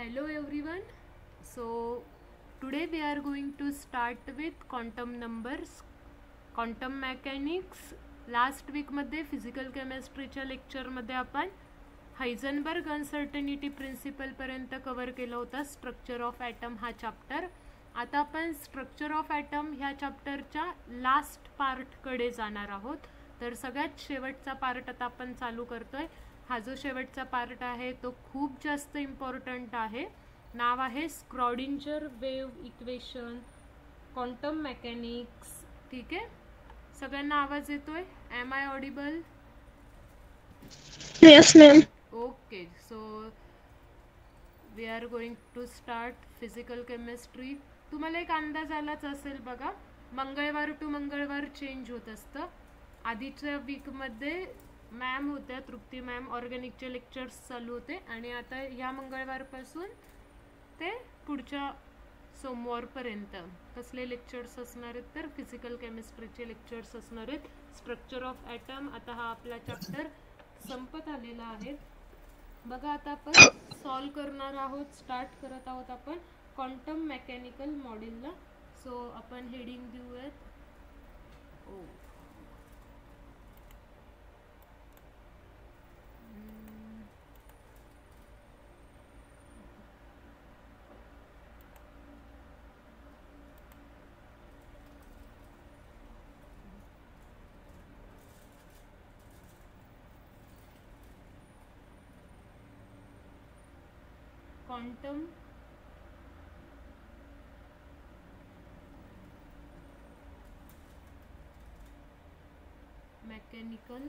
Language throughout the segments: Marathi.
Hello everyone. So today we are going to start with quantum numbers, quantum mechanics. Last वीकमध्ये फिजिकल केमिस्ट्रीच्या लेक्चरमध्ये आपण हायझनबर्ग अनसर्टनिटी प्रिन्सिपलपर्यंत कवर केला होता स्ट्रक्चर ऑफ ॲटम हा चॅप्टर. आता आपण स्ट्रक्चर ऑफ ॲटम ह्या चॅप्टरच्या लास्ट पार्टकडे जाणार आहोत. तर सगळ्यात शेवटचा पार्ट आता आपण चालू करतोय. हा जो शेवटचा पार्ट आहे तो खूप जास्त इम्पॉर्टंट आहे. नाव आहे Schrodinger wave equation, quantum mechanics. ठीक आहे, सगळ्यांना आवाज येतोय? Am I audible? Yes, ma'am. Okay, so we are going to start physical chemistry. तुम्हाला एक अंदाज आलाच असेल बघा, मंगळवार टू मंगळवार चेंज होत असतं. आधीच्या वीकमध्ये मॅम होत्या, तृप्ती मॅम, ऑर्गॅनिकचे लेक्चर्स चालू होते आणि आता ह्या मंगळवारपासून ते पुढच्या सोमवारपर्यंत कसले लेक्चर्स असणार आहेत तर फिजिकल केमिस्ट्रीचे लेक्चर्स असणार आहेत. स्ट्रक्चर ऑफ ॲटम, आता हा आपला चॅप्टर संपत आलेला आहे. बघा, आता आपण सॉल्व करणार आहोत, स्टार्ट करत आहोत आपण क्वांटम मेकॅनिकल मॉडेलला. सो आपण हेडिंग देऊयात. Quantum mechanical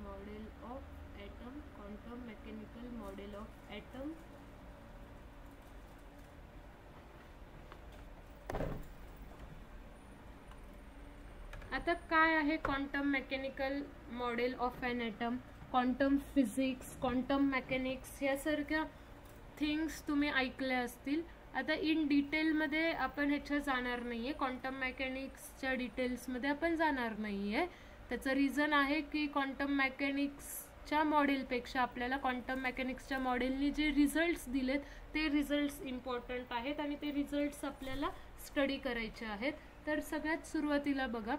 model of atom, quantum mechanical model of atom. आता काय आहे quantum mechanical model of an atom? Quantum physics, quantum mechanics यासारख्या थिंग्स तुम्ही ऐकल्या असतील. आता इन डिटेलमध्ये आपण ह्याच्या जाणार नाही आहे, क्वांटम मेकॅनिक्सच्या डिटेल्समध्ये आपण जाणार नाही आहे. त्याचं रिझन आहे की क्वांटम मेकॅनिक्सच्या मॉडेलपेक्षा आपल्याला क्वांटम मेकॅनिक्सच्या मॉडेलने जे रिझल्ट्स दिलेत ते रिझल्ट्स इम्पॉर्टंट आहेत आणि ते रिझल्ट्स आपल्याला स्टडी करायचे आहेत. तर सगळ्यात सुरुवातीला बघा,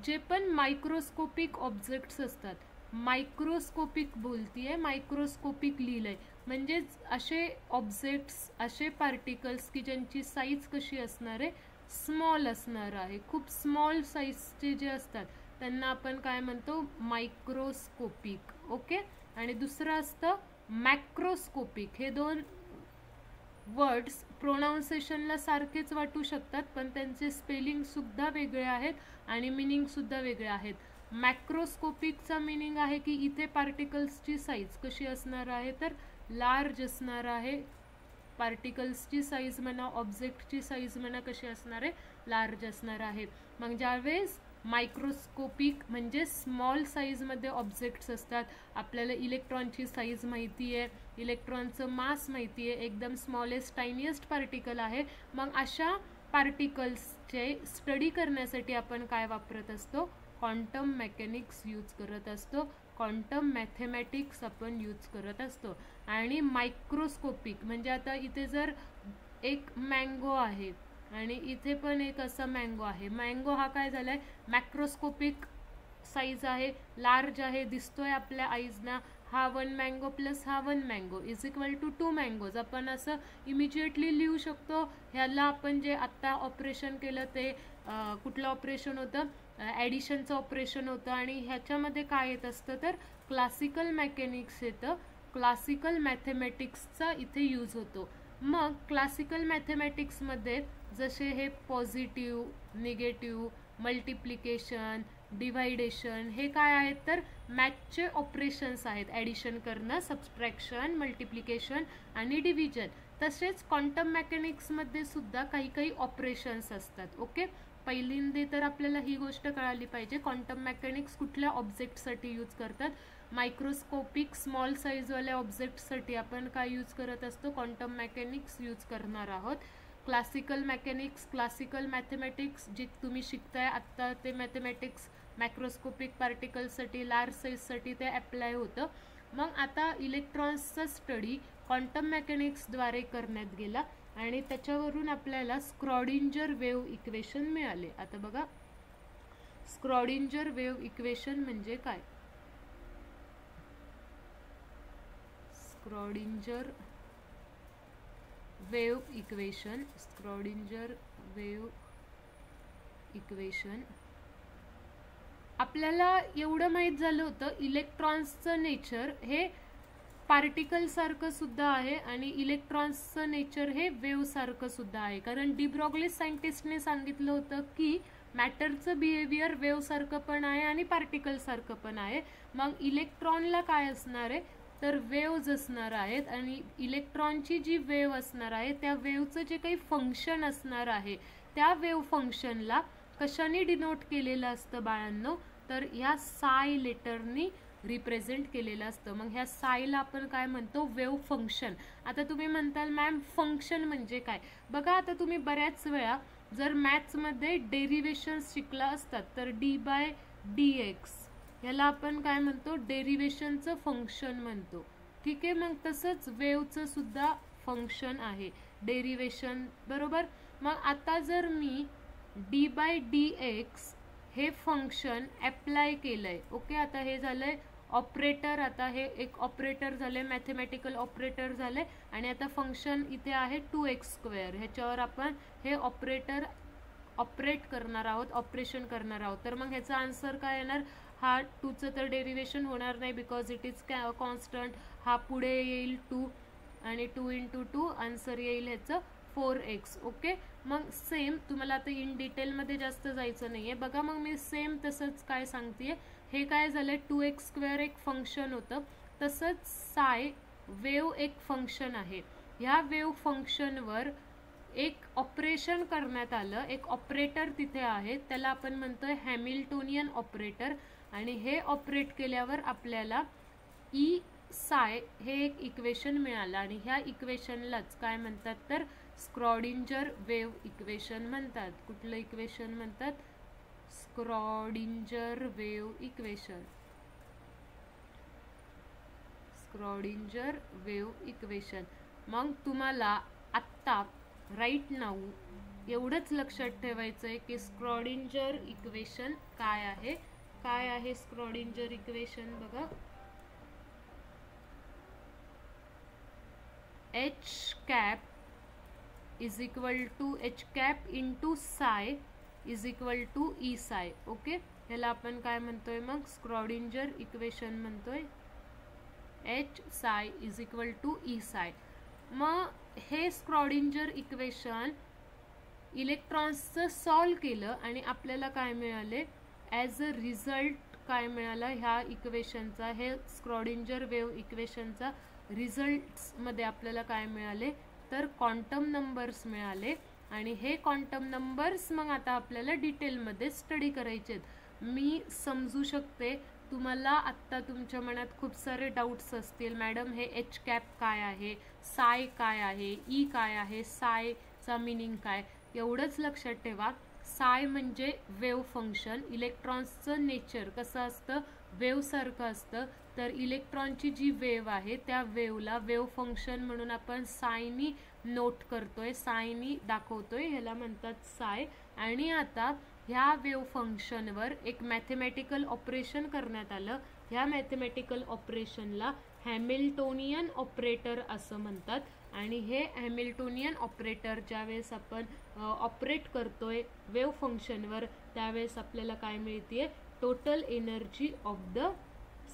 जे पण मायक्रोस्कोपिक ऑब्जेक्ट्स असतात, मायक्रोस्कोपिक बोलतीये, मायक्रोस्कोपिक लिहिलंय, म्हणजेच असे ऑब्जेक्ट्स, असे पार्टिकल्स की ज्यांची साईज कशी असणार आहे, स्मॉल असणार आहे. खूप स्मॉल साईजचे जे असतात त्यांना आपण काय म्हणतो? मायक्रोस्कोपिक. ओके, आणि दुसरं असतं मॅक्रोस्कोपिक. हे दोन वर्ड्स प्रोनाऊन्सेशनला सारखेच वाटू शकतात पण त्यांचे स्पेलिंग सुद्धा वेगळे आहेत आणि मिनिंग सुद्धा वेगळे आहेत. मॅक्रोस्कोपिकचा मिनिंग आहे की इथे पार्टिकल्सची साईज कशी असणार आहे तर लार्ज असणार आहे. पार्टिकल्सची साईज म्हणा, ऑब्जेक्टची साईज म्हणा, कशी असणार आहे? लार्ज असणार आहे. मग ज्यावेळेस मायक्रोस्कोपिक म्हणजे स्मॉल साईजमध्ये ऑब्जेक्ट्स असतात, आपल्याला इलेक्ट्रॉनची साईज माहिती आहे, इलेक्ट्रॉनचं मास माहिती आहे, एकदम स्मॉलेस्ट टायनिएस्ट पार्टिकल आहे. मग अशा पार्टिकल्सचे स्टडी करण्यासाठी आपण काय वापरत असतो? क्वांटम मेकॅनिक्स यूज करत असतो, क्वांटम मॅथेमॅटिक्स आपण यूज करत असतो. आणि मायक्रोस्कोपिक म्हणजे आता इथे जर एक मँगो आहे आणि इथे पण एक असा मँगो आहे. मँगो हा काय झालाय? मॅक्रोस्कोपिक साईज आहे, लार्ज आहे, दिसतोय आपल्या आईजना. हा 1 मँगो प्लस हा 1 mango is equal to 2 mangoes. आपण असं इमिजिएटली लिहू शकतो. ह्याला आपण जे आत्ता ऑपरेशन केलं ते कुठलं ऑपरेशन होतं? ॲडिशनचं ऑपरेशन होतं. आणि ह्याच्यामध्ये काय येत असतं तर क्लासिकल मेकॅनिक्स येतं, क्लासिकल मॅथेमॅटिक्सचा इथे यूज होतो. मग क्लासिकल मॅथेमॅटिक्समध्ये जसे हे पॉझिटिव्ह, निगेटिव्ह, मल्टिप्लिकेशन, डिव्हायडेशन हे काय आहेत तर मॅथचे ऑपरेशन्स आहेत. ॲडिशन करणं, सबस्ट्रॅक्शन, मल्टिप्लिकेशन आणि डिव्हिजन. तसेच क्वांटम मेकॅनिक्समध्ये सुद्धा काही काही ऑपरेशन्स असतात. ओके, पहिल्यांदा तर आपल्याला ही गोष्ट कळाली पाहिजे, क्वांटम मेकॅनिक्स कुठल्या ऑब्जेक्टसाठी यूज करतात. मायक्रोस्कोपिक स्मॉल साईजवाल्या ऑब्जेक्टसाठी आपण काय यूज करत असतो? क्वांटम मेकॅनिक्स यूज करणार आहोत. क्लासिकल मेकॅनिक्स, क्लासिकल मॅथेमॅटिक्स जे तुम्ही शिकताय आत्ता ते मॅथेमॅटिक्स मॅक्रोस्कोपिक पार्टिकल्ससाठी, लार्ज साईजसाठी ते अप्लाय होतं. मग आता इलेक्ट्रॉन्सचा स्टडी क्वांटम मेकॅनिक्सद्वारे करण्यात गेला आणि त्याच्यावरून आपल्याला स्क्रॉडिंजर वेव्ह इक्वेशन मिळाले. आता बघा, स्क्रॉडिंजर वेव्ह इक्वेशन म्हणजे काय? स्क्रॉडिंजर wave equation, Schrodinger wave equation आपल्याला एवढं माहीत झालं होतं, इलेक्ट्रॉन्सचं नेचर हे पार्टिकल सारखं सुद्धा आहे आणि इलेक्ट्रॉन्सचं नेचर हे वेव्ह सारखं सुद्धा आहे. कारण डी ब्रॉग्ली सायंटिस्टने सांगितलं होतं की मॅटरचं बिहेवियर वेव्ह सारखं पण आहे आणि पार्टिकल सारखं पण आहे. मग इलेक्ट्रॉनला काय असणार आहे तर वेव्हज असणार आहेत आणि इलेक्ट्रॉनची जी वेव्ह असणार आहे त्या वेव्हचं जे काही फंक्शन असणार आहे त्या वेव्ह फंक्शनला कशाने डिनोट केलेलं असतं बाळांनो, तर ह्या साय लेटरनी रिप्रेझेंट केलेलं असतं. मग ह्या सायला आपण काय म्हणतो? Wave function. आता तुम्ही म्हणताल मॅम फंक्शन म्हणजे काय? बघा, आता तुम्ही बऱ्याच वेळा जर मॅथ्समध्ये डेरिव्हेशन्स शिकला असतात तर dy/dx ह्याला आपण काय म्हणतो? डेरिव्हेशनचं फंक्शन म्हणतो. ठीक आहे, मग तसंच वेव्हचं सुद्धा फंक्शन आहे डेरिव्हेशन, बरोबर. मग आता जर मी d/dx हे फंक्शन अप्लाय केलंय, ओके, आता हे झालंय ऑपरेटर, आता हे एक ऑपरेटर झाले, मॅथमॅटिकल ऑपरेटर झाले आणि आता फंक्शन इथे आहे 2x². ह्याच्यावर आपण हे ऑपरेटर ऑपरेट करणार आहोत, ऑपरेशन करणार आहोत. तर मग ह्याचा आन्सर काय येणार? हा 2चं तर डेरिव्हेशन होणार नाही बिकॉज इट इज कॉन्स्टंट. हा पुढे येईल 2 आणि 2 × 2 आन्सर येईल ह्याचं 4x. ओके, मग सेम तुम्हाला आता इन डिटेलमध्ये जास्त जायचं नाही आहे. बघा, मग मी सेम तसंच काय सांगते, हे काय झालं 2x² एक फंक्शन होतं, तसंच साय वेव्ह एक फंक्शन आहे. ह्या वेव्ह फंक्शनवर एक ऑपरेशन करण्यात आलं, एक ऑपरेटर तिथे आहे, त्याला आपण म्हणतोय हॅमिल्टोनियन ऑपरेटर. आणि हे ऑपरेट केल्यावर आपल्याला ई साय हे एक इक्वेशन मिळालं आणि ह्या इक्वेशनलाच काय म्हणतात तर स्क्रॉडिंजर वेव्ह इक्वेशन म्हणतात. कुठलं इक्वेशन म्हणतात? Schrodinger wave equation. Schrodinger wave equation. मग तुम्हाला आत्ता राईट नाऊ एवढंच लक्षात ठेवायचं आहे की स्क्रॉडिंजर इक्वेशन काय आहे. काय आहे स्क्रॉडिंजर इक्वेशन? बघा, h is equal to h into psi is equal to E psi. Okay, ह्याला आपण काय म्हणतोय मग? स्क्रॉडिंजर इक्वेशन म्हणतोय. h psi is equal to E psi. मग हे स्क्रॉडिंजर इक्वेशन इलेक्ट्रॉन्सचं सॉल्व केलं आणि आपल्याला काय मिळाले? ॲज अ रिझल्ट काय मिळालं ह्या इक्वेशनचा? हे स्क्रॉडिंजर वेव्ह इक्वेशनचा रिझल्ट्समध्ये आपल्याला काय मिळाले तर क्वांटम नंबर्स मिळाले. आणि हे क्वांटम नंबर्स मग आता आपल्याला डिटेलमध्ये स्टडी करायचे आहेत. मी समजू शकते तुम्हाला आत्ता तुमच्या मनात खूप सारे डाऊट्स असतील, मॅडम हे h काय आहे, साय काय आहे, ई काय आहे, सायचा मिनिंग काय? एवढंच लक्षात ठेवा, साय म्हणजे वेव्ह फंक्शन. इलेक्ट्रॉन्सचं नेचर कसं असतं? वेव्ह सारखं असतं. तर इलेक्ट्रॉनची जी वेव्ह आहे त्या वेव्हला वेव्ह फंक्शन म्हणून आपण सायनी नोट करतोय, सायनी दाखवतोय, ह्याला म्हणतात साय. आणि आता ह्या वेव्ह फंक्शनवर एक मॅथमॅटिकल ऑपरेशन करण्यात आलं. ह्या मॅथमॅटिकल ऑपरेशनला हॅमिल्टोनियन ऑपरेटर असं म्हणतात. आणि हे हॅमिल्टोनियन ऑपरेटर ज्यावेळेस आपण ऑपरेट करतोय वेव्ह फंक्शनवर त्यावेळेस आपल्याला काय मिळते? Total energy of the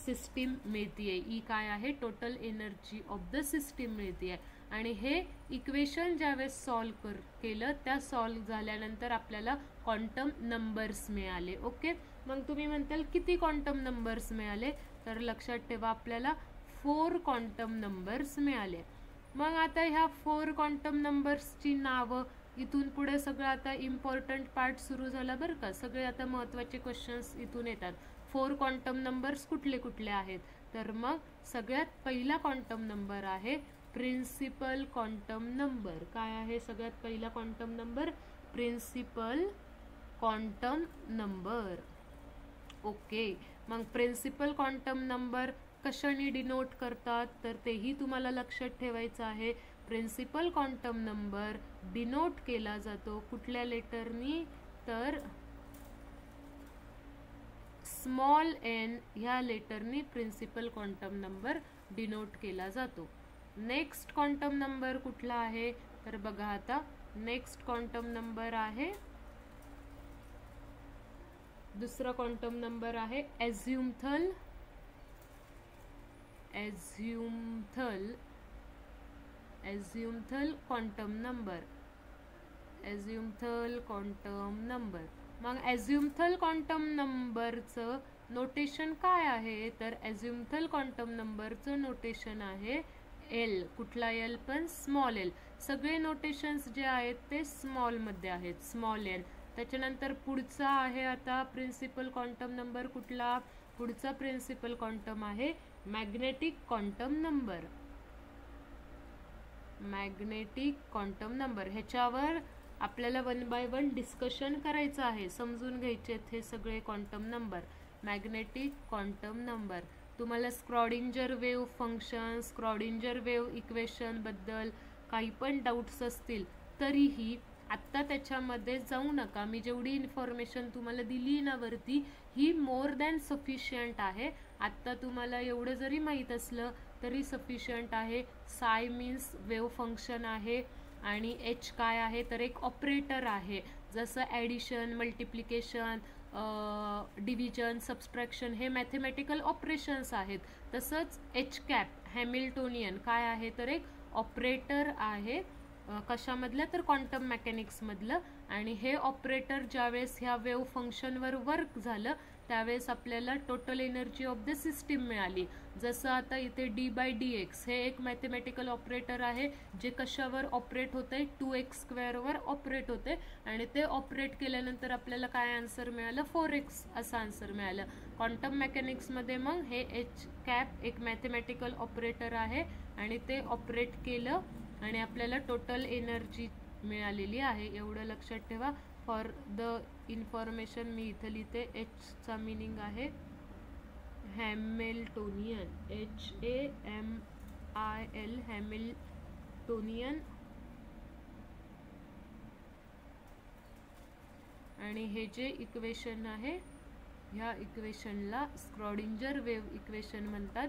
system मिळतीये. ई काय आहे? Total energy of the system मिळतीये. आणि हे इक्वेशन ज्यावेळेस सॉल्व केलं त्या सॉल्व झाल्यानंतर आपल्याला क्वांटम नंबर्स मिळाले. ओके, मग तुम्ही म्हणताल किती क्वांटम नंबर्स मिळाले? तर लक्षात ठेवा आपल्याला 4 क्वांटम नंबर्स मिळाले. मग आता ह्या 4 क्वांटम नंबर्सची नावं, इथून पुढे सगळं आता इम्पॉर्टंट पार्ट सुरू झाला बरं का. सगळे आता महत्त्वाचे क्वेश्चन्स इथून येतात. 4 क्वांटम नंबर्स कुठले कुठले आहेत? तर मग सगळ्यात पहिला क्वांटम नंबर आहे प्रिन्सिपल क्वांटम नंबर. काय आहे सगळ्यात पहिला quantum number? Principal quantum number. Okay. मग प्रिन्सिपल क्वांटम नंबर कशाने डिनोट करतात तर तेही तुम्हाला लक्षात ठेवायचं आहे. प्रिन्सिपल क्वांटम नंबर डिनोट केला जातो कुठल्या लेटरनी तर स्मॉल n ह्या लेटरनी प्रिन्सिपल क्वांटम नंबर डिनोट केला जातो. नेक्स्ट क्वांटम नंबर कुठला आहे तर बघा आता नेक्स्ट क्वांटम नंबर आहे दुसरा क्वांटम नंबर आहे azimuthal quantum number. Azimuthal quantum number. मग एझ्युमथल क्वांटम नंबरचं नोटेशन काय आहे तर एझ्युमथल क्वांटम नंबरचं नोटेशन आहे एल. कुठला एल पण स्मॉल एल. सगळे नोटेशन्स जे आहेत ते स्मॉल मध्ये आहेत, स्मॉल एल. त्याच्यानंतर पुढचा आहे आता प्रिन्सिपल क्वांटम नंबर कुठला. पुढचा प्रिन्सिपल क्वांटम आहे magnetic quantum number. Magnetic quantum number ह्याच्यावर आपल्याला 1 बाय 1 डिस्कशन करायचं आहे, समजून घ्यायचे हे सगळे quantum number. Magnetic quantum number. तुम्हाला स्क्रॉडिंजर वेव्ह फंक्शन, स्क्रॉडिंजर वेव्ह इक्वेशन बद्दल काही पण डाऊट्स असतील तरीही आत्ता त्याच्यामध्ये जाऊ नका. मी जेवढी इन्फॉर्मेशन तुम्हाला दिली ना वरती ही मोर दॅन सफिशियंट आहे. आत्ता तुम्हाला एवढं जरी माहीत असलं तरी सफिशियंट आहे. साय मीन्स वेव्ह फंक्शन आहे आणि एच काय आहे तर एक ऑपरेटर आहे. जसं ॲडिशन, मल्टिप्लिकेशन, डिव्हिजन, सबस्ट्रॅक्शन हे मॅथमॅटिकल ऑपरेशन्स आहेत. तसंच एच कॅप हॅमिल्टोनियन काय आहे तर एक ऑपरेटर आहे. कशामधलं तर क्वांटम मेकॅनिक्समधलं. आणि हे ऑपरेटर ज्यावेळेस ह्या वेव्ह फंक्शनवर वर्क झालं त्यावेळेस आपल्याला total energy of the system मिळाली. जसं आता इथे d/dx हे एक मॅथमॅटिकल ऑपरेटर आहे जे कशावर ऑपरेट होतंय 2x² वर ऑपरेट होते आणि ते ऑपरेट केल्यानंतर आपल्याला काय आन्सर मिळालं 4x असं आन्सर मिळालं. क्वांटम मेकॅनिक्समध्ये मग हे एच कॅप एक मॅथमॅटिकल ऑपरेटर आहे आणि ते ऑपरेट केलं आणि आपल्याला टोटल एनर्जी मिळालेली आहे. एवढं लक्षात ठेवा. फॉर द इन्फॉर्मेशन मी इथं लिहिते. एचचा मीनिंग आहे हॅमिल्टोनियन, HAMIL हॅमिल्टोनियन. आणि हे जे इक्वेशन आहे ह्या इक्वेशनला स्क्रॉडिंजर वेव्ह इक्वेशन म्हणतात.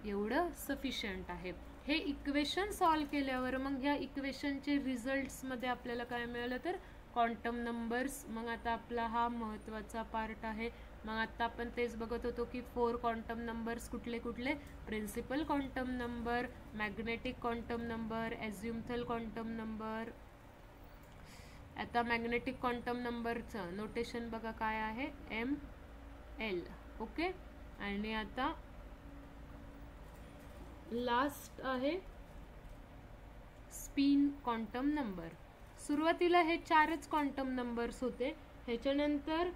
एवढं सफिशियंट आहे. हे इक्वेशन सॉल्व केल्यावर मग ह्या इक्वेशनचे रिझल्ट्समध्ये आपल्याला काय मिळालं तर क्वांटम नंबर्स. मग आता आपला हा महत्त्वाचा पार्ट आहे. मग आता आपण तेच बघत होतो की 4 क्वांटम नंबर्स कुठले कुठले. Principal quantum number, magnetic quantum number, azimuthal quantum number. आता मॅग्नेटिक क्वांटम नंबरचं नोटेशन बघा काय आहे ML. ओके. आणि आता लास्ट आहे स्पिन क्वांटम नंबर. सुरुवातीला हे 4च क्वांटम नंबर्स होते. ह्याच्यानंतर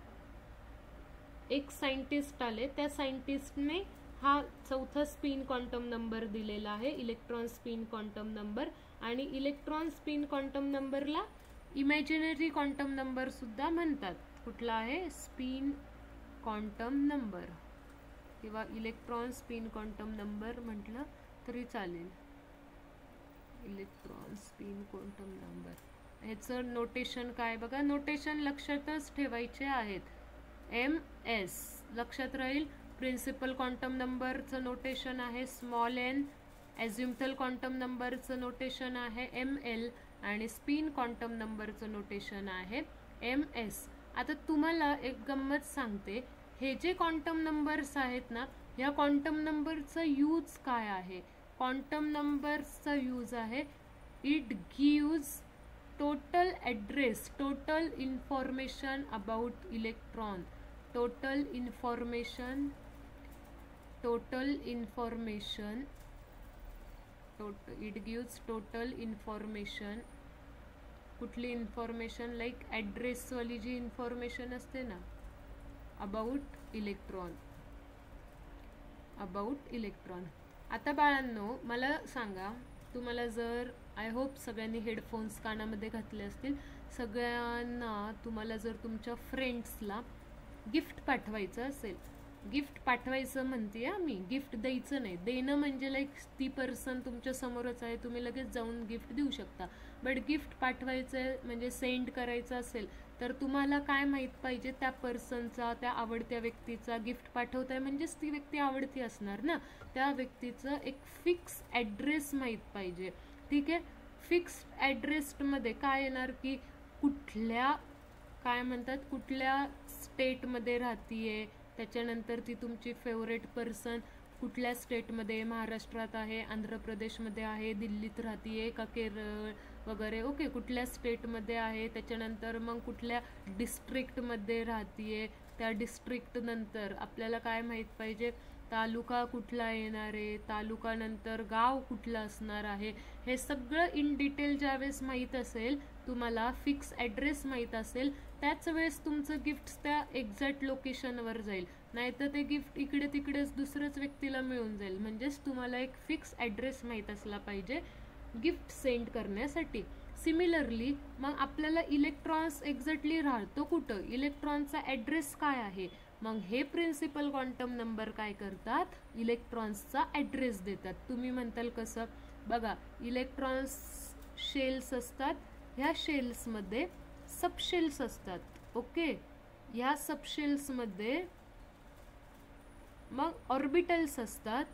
एक सायंटिस्ट आले, त्या सायंटिस्टने हा चौथा स्पिन क्वांटम नंबर दिलेला आहे इलेक्ट्रॉन स्पिन क्वांटम नंबर. आणि इलेक्ट्रॉन स्पिन क्वांटम नंबरला इमॅजिनरी क्वांटम नंबर सुद्धा म्हणतात. कुठला आहे स्पिन क्वांटम नंबर किंवा इलेक्ट्रॉन स्पिन क्वांटम नंबर म्हटलं तरी चालेल. इलेक्ट्रॉन स्पिन क्वांटम नंबर ह्याचं नोटेशन काय बघा. नोटेशन लक्षातच ठेवायचे आहेत. MS लक्षात राहील. प्रिन्सिपल क्वांटम नंबरचं नोटेशन आहे स्मॉल n. एझ्युमथल क्वांटम नंबरचं नोटेशन आहे ML आणि स्पिन क्वांटम नंबरचं नोटेशन आहे MS. आता तुम्हाला एक गंमत सांगते. हे जे क्वांटम नंबर्स आहेत ना ह्या क्वांटम नंबरचा यूज काय आहे. क्वांटम नंबर्सचा यूज आहे it gives total address, total information about electron. Total information it gives total information. कुठली इन्फॉर्मेशन लाईक ॲड्रेसवाली जी इन्फॉर्मेशन असते ना अबाउट इलेक्ट्रॉन. आता बाळांनो मला सांगा, तुम्हाला जर आय होप सगळ्यांनी हेडफोन्स कानामध्ये घातले असतील. सगळ्यांना तुम्हाला जर तुमच्या फ्रेंड्सला गिफ्ट पाठवायचं असेल, गिफ्ट पाठवायचं म्हणते मी, गिफ्ट द्यायचं नाही. देणं म्हणजे लाईक ती पर्सन तुमच्या समोरच आहे, तुम्ही लगेच जाऊन गिफ्ट देऊ शकता. बट गिफ्ट पाठवायचं म्हणजे सेंड करायचं असेल तर तुम्हाला काय माहीत पाहिजे, त्या पर्सनचा, त्या आवडत्या व्यक्तीचा गिफ्ट पाठवताय म्हणजेच ती व्यक्ती आवडती असणार ना, त्या व्यक्तीचं एक फिक्स ॲड्रेस माहीत पाहिजे. ठीक आहे. फिक्स ॲड्रेसमध्ये काय येणार की कुठल्या काय म्हणतात कुठल्या स्टेटमध्ये राहतीये, त्याच्यानंतर ती तुमची फेवरेट पर्सन कुठल्या स्टेटमध्ये, महाराष्ट्रात आहे, आंध्र प्रदेशमध्ये आहे, दिल्लीत राहतीये का केरळ वगैरे, ओके, कुठल्या स्टेटमध्ये आहे, त्याच्यानंतर मग कुठल्या डिस्ट्रिक्टमध्ये राहतीये, त्या डिस्ट्रिक्ट नंतर आपल्याला काय माहीत पाहिजे, तालुका कुठला येणार आहे, तालुका नंतर गाव कुठलं असणार आहे, हे सगळं इन डिटेल ज्यावेळेस माहीत असेल तुम्हाला, फिक्स ॲड्रेस माहीत असेल, त्याच वेळेस तुमचं गिफ्ट त्या एक्झॅक्ट लोकेशनवर जाईल. नाहीतर ते गिफ्ट इकडे तिकडेच दुसऱ्याच व्यक्तीला मिळून जाईल. म्हणजेच तुम्हाला एक फिक्स ॲड्रेस माहीत असला पाहिजे गिफ्ट सेंड करण्यासाठी. सिमिलरली मग आपल्याला इलेक्ट्रॉन्स एक्झॅक्टली राहतो कुठं, इलेक्ट्रॉनचा ॲड्रेस काय आहे, मग हे प्रिन्सिपल क्वांटम नंबर काय करतात, इलेक्ट्रॉन्सचा ॲड्रेस देतात. तुम्ही म्हणताल कसं, बघा इलेक्ट्रॉन्स शेल्स असतात, ह्या शेल्समध्ये सबशेल्स असतात. ओके, ह्या सबशेल्समध्ये मग ऑर्बिटल्स असतात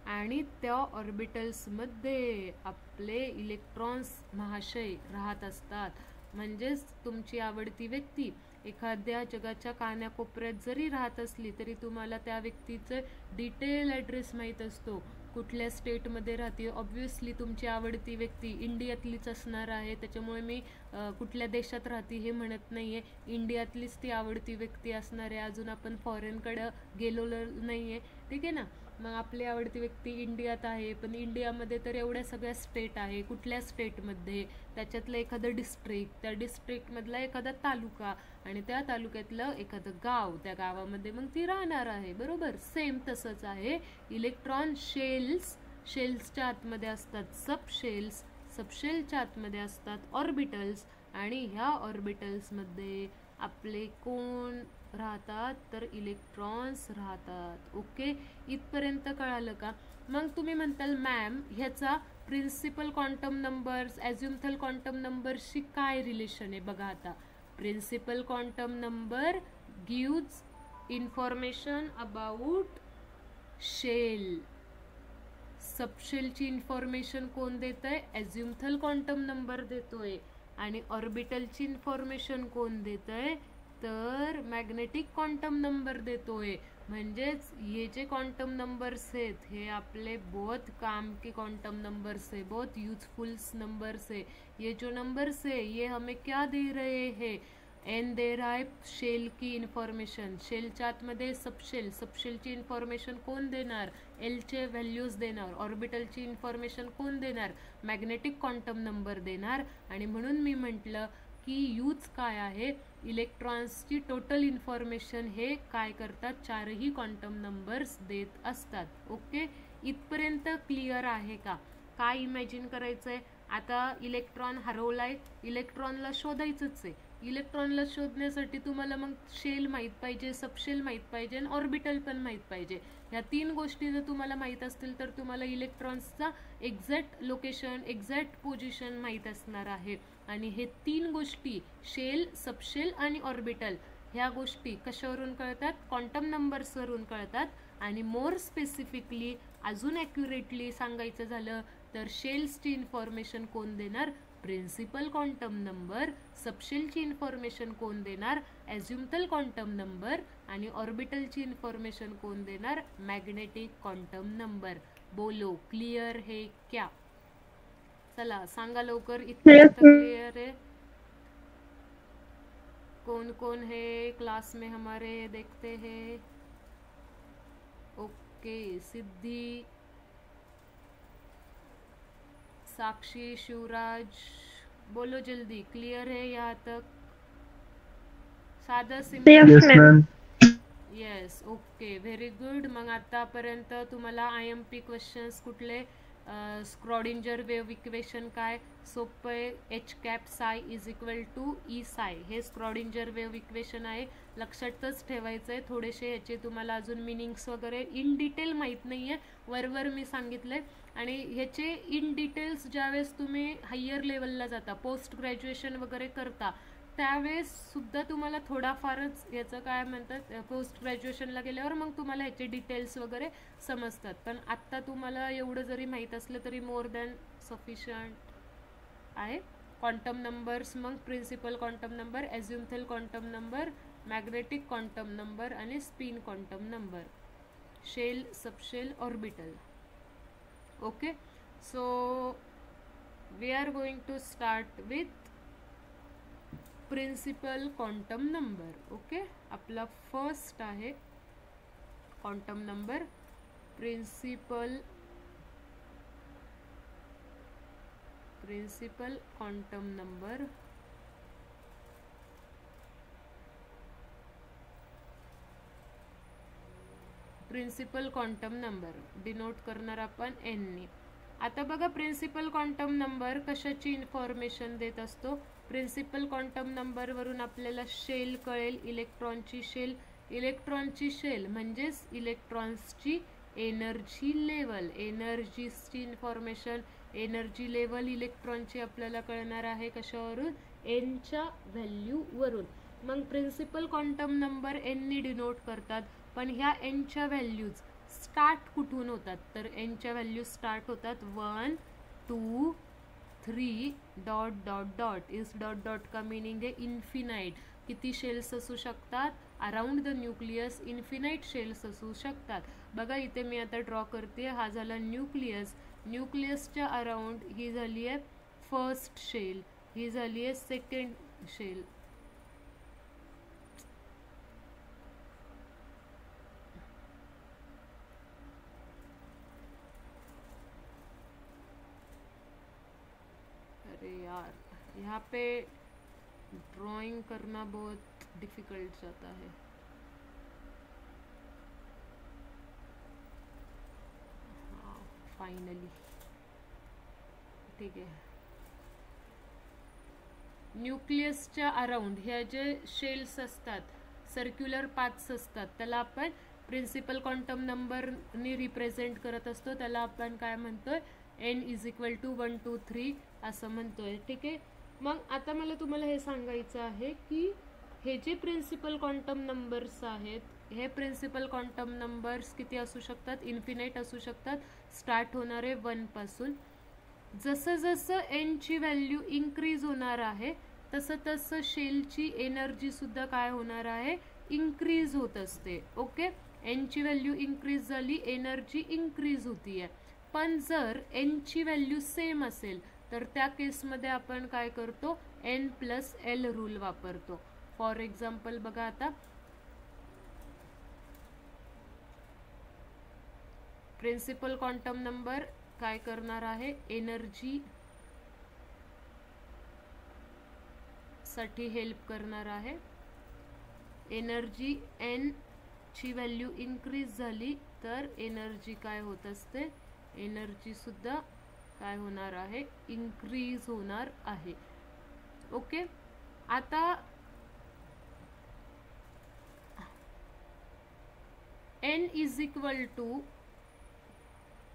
आणि त्या ऑर्बिटल्समध्ये आपले इलेक्ट्रॉन्स महाशय राहत असतात. म्हणजेच तुमची आवडती व्यक्ती एखाद्या जगाच्या कानाकोपऱ्यात जरी राहत असली तरी तुम्हाला त्या व्यक्तीचं डिटेल ॲड्रेस माहीत असतो, कुठल्या स्टेटमध्ये राहते. ऑब्व्हियसली तुमची आवडती व्यक्ती इंडियातलीच असणार आहे, त्याच्यामुळे मी कुठल्या देशात राहते हे म्हणत नाही आहे, इंडियातलीच ती आवडती व्यक्ती असणार आहे. अजून आपण फॉरेनकडं गेलो नाही आहे, ठीक आहे ना. मग आपली आवडती व्यक्ती इंडियात आहे, पण इंडियामध्ये तर एवढ्या सगळ्या स्टेट आहे, कुठल्या स्टेटमध्ये, त्याच्यातलं एखादं डिस्ट्रिक्ट, त्या डिस्ट्रिक्टमधला एखादा तालुका आणि त्या तालुक्यातलं एखादं गाव, त्या गावामध्ये मग ती राहणार आहे. बरोबर, सेम तसंच आहे. इलेक्ट्रॉन शेल्सच्या आतमध्ये असतात सबशेल्स, सबशेलच्या आतमध्ये असतात ऑर्बिटल्स आणि ह्या ऑर्बिटल्समध्ये आपले कोण राहतात, तर इलेक्ट्रॉन्स राहतात. ओके, इथपर्यंत कळालं का. मग तुम्ही म्हणताल मॅम ह्याचा principal quantum numbers, azimuthal quantum नंबरशी काय रिलेशन आहे. बघा आता, principal quantum number gives information about shell, सबशेलची इन्फॉर्मेशन कोण देत आहे, ॲझ्युमथल क्वांटम नंबर देतोय, आणि ऑर्बिटलची इन्फॉर्मेशन कोण देत आहे, तर मॅग्नेटिक क्वांटम नंबर देतोय. म्हणजेच ये जे क्वांटम नंबर्स आहेत हे आपले बहुत काम के क्वांटम नंबर्स है, बहुत यूजफुल नंबर्स है. ये जो नंबर्स है ये हमें क्या दे रहे हैं, एन दे रहा है शेल की इन्फॉर्मेशन, शेलच्या आतमध्ये सबशेल, सबशेलची इन्फॉर्मेशन कोण देणार, एलचे व्हॅल्यूज देणार, ऑर्बिटलची इन्फॉर्मेशन कोण देणार, मॅग्नेटिक क्वांटम नंबर देणार. आणि म्हणून मी म्हटलं की यूज काय आहे, इलेक्ट्रॉन्सची टोटल इन्फॉर्मेशन हे काय करतात, चारही क्वांटम नंबर्स देत असतात. ओके, इथपर्यंत क्लिअर आहे का. काय इमॅजिन करायचं आहे, आता इलेक्ट्रॉन हरवलाय, इलेक्ट्रॉनला शोधायचंच आहे. इलेक्ट्रॉनला शोधण्यासाठी तुम्हाला मग शेल माहीत पाहिजे, सबशेल माहीत पाहिजे आणि ऑर्बिटल पण माहीत पाहिजे. ह्या तीन गोष्टी जर तुम्हाला माहीत असतील तर तुम्हाला इलेक्ट्रॉन्सचा एक्झॅक्ट लोकेशन, एक्झॅक्ट पोझिशन माहीत असणार आहे. आणि हे तीन गोष्टी शेल, सबशेल आणि ऑर्बिटल ह्या गोष्टी कशावरून कळतात, क्वांटम नंबर्सवरून कळतात. आणि मोर स्पेसिफिकली अजून ॲक्युरेटली सांगायचं झालं तर शेल्सची इन्फॉर्मेशन कोण देणार, प्रिन्सिपल क्वांटम नंबर, सबशेलची इन्फॉर्मेशन कोण देणार, ॲझ्युमथल क्वांटम नंबर, आणि ऑर्बिटलची इन्फॉर्मेशन कोण देणार, मॅग्नेटिक क्वांटम नंबर. बोलो क्लियर है क्या. चला सांगा लवकर, इतकं क्लियर है, कौन कौन है क्लास में हमारे, देखते हैं. ओके, सिद्धि, साक्षी, शिवराज, बोलो जल्दी, क्लियर है यहाँ तक. साधा simple. Yes, okay, very good. मग आतापर्यंत तुम्हाला IMP क्वेश्चन्स कुठले स्क्रॉडिंजर वेव्ह इक्वेशन काय सोपं आहे, एच कॅप साय इज इक्वल टू ई साय, हे स्क्रॉडिंजर वेव्ह इक्वेशन आहे, लक्षातच ठेवायचं आहे. थोडेसे ह्याचे तुम्हाला अजून मिनिंग्स वगैरे इन डिटेल माहीत नाही आहे, वरवर मी सांगितलं आहे. आणि ह्याचे इन डिटेल्स ज्यावेळेस तुम्ही हायर लेवलला जाता, पोस्ट ग्रॅज्युएशन वगैरे करता, त्यावेळेस सुद्धा तुम्हाला थोडाफारच याचं काय म्हणतात, पोस्ट ग्रॅज्युएशनला गेल्यावर मग तुम्हाला ह्याचे डिटेल्स वगैरे समजतात. पण आत्ता तुम्हाला एवढं जरी माहीत असलं तरी मोर दॅन सफिशियंट आहे. क्वांटम नंबर्स, मग principal quantum number, azimuthal quantum number, magnetic quantum number आणि spin quantum number, shell, subshell, orbital. Okay, so we are going to start with principal quantum number. Okay, आपला फर्स्ट आहे quantum number principal quantum number. Principal quantum number denote करणार आपण एन ने. आता बघा, प्रिन्सिपल क्वांटम नंबर कशाची इन्फॉर्मेशन देत असतो. प्रिन्सिपल क्वांटम नंबर वरून आपल्याला शेल कळेल, इलेक्ट्रॉनची शेल. इलेक्ट्रॉनची शेल म्हणजेच इलेक्ट्रॉन्सची एनर्जी लेवल, एनर्जीची इन्फॉर्मेशन, एनर्जी लेवल इलेक्ट्रॉनची आपल्याला कळणार आहे कशावरून, एनच्या व्हॅल्यूवरून. मग प्रिन्सिपल क्वांटम नंबर एननी डिनोट करतात, पण ह्या एनच्या व्हॅल्यूज स्टार्ट कुठून होतात, तर एनच्या व्हॅल्यूज स्टार्ट होतात 1 2 3 डॉट डॉट डॉट. इस डॉट डॉट का मीनिंग आहे इन्फिनाइट. किती शेल्स असू शकतात, around the nucleus infinite shells असू शकतात. बघा इथे मी आता ड्रॉ करते, हा झाला न्यूक्लियस. न्यूक्लियसच्या अराउंड ही झाली आहे फर्स्ट शेल, ही झाली आहे सेकंड शेल. अरे यार, यहाँ पे ड्राइंग करना बहुत डिफिकल्ट जाता है. हाँ, फाइनली ठीक आहे. न्यूक्लियसच्या अराउंड ह्या जे शेल्स असतात, सर्क्युलर पाथ्स असतात, त्याला आपण प्रिन्सिपल क्वांटम नंबरनी रिप्रेझेंट करत असतो. त्याला आपण काय म्हणतोय, एन इज इक्वल टू 1 2 3 असं म्हणतोय. ठीक आहे. मग आता मला तुम्हाला हे सांगायचं आहे की हे जे प्रिन्सिपल क्वांटम नंबर्स आहेत, हे प्रिन्सिपल क्वांटम नंबर्स किती असू शकतात, इन्फिनाइट असू शकतात, स्टार्ट होणारे 1 पासून. जसं जसं एनची व्हॅल्यू इन्क्रीज होणार आहे तसं तसं शेलची एनर्जी सुद्धा काय होणार आहे, इन्क्रीज होत असते. ओके, एनची व्हॅल्यू इन्क्रीज झाली, एनर्जी इन्क्रीज होतीये. पण जर एनची व्हॅल्यू सेम असेल तर त्या केसमध्ये आपण काय करतो, एन प्लस एल रूल वापरतो. फॉर एक्झाम्पल बघा, आता प्रिन्सिपल क्वांटम नंबर काय करणार आहे, एनर्जी साठी हेल्प करणार आहे. एनर्जी एन ची व्हॅल्यू इन्क्रीज झाली तर एनर्जी काय होत असते, एनर्जी सुद्धा काय होणार आहे, इन्क्रीज होणार आहे. ओके, आता एन इज इक्वल टू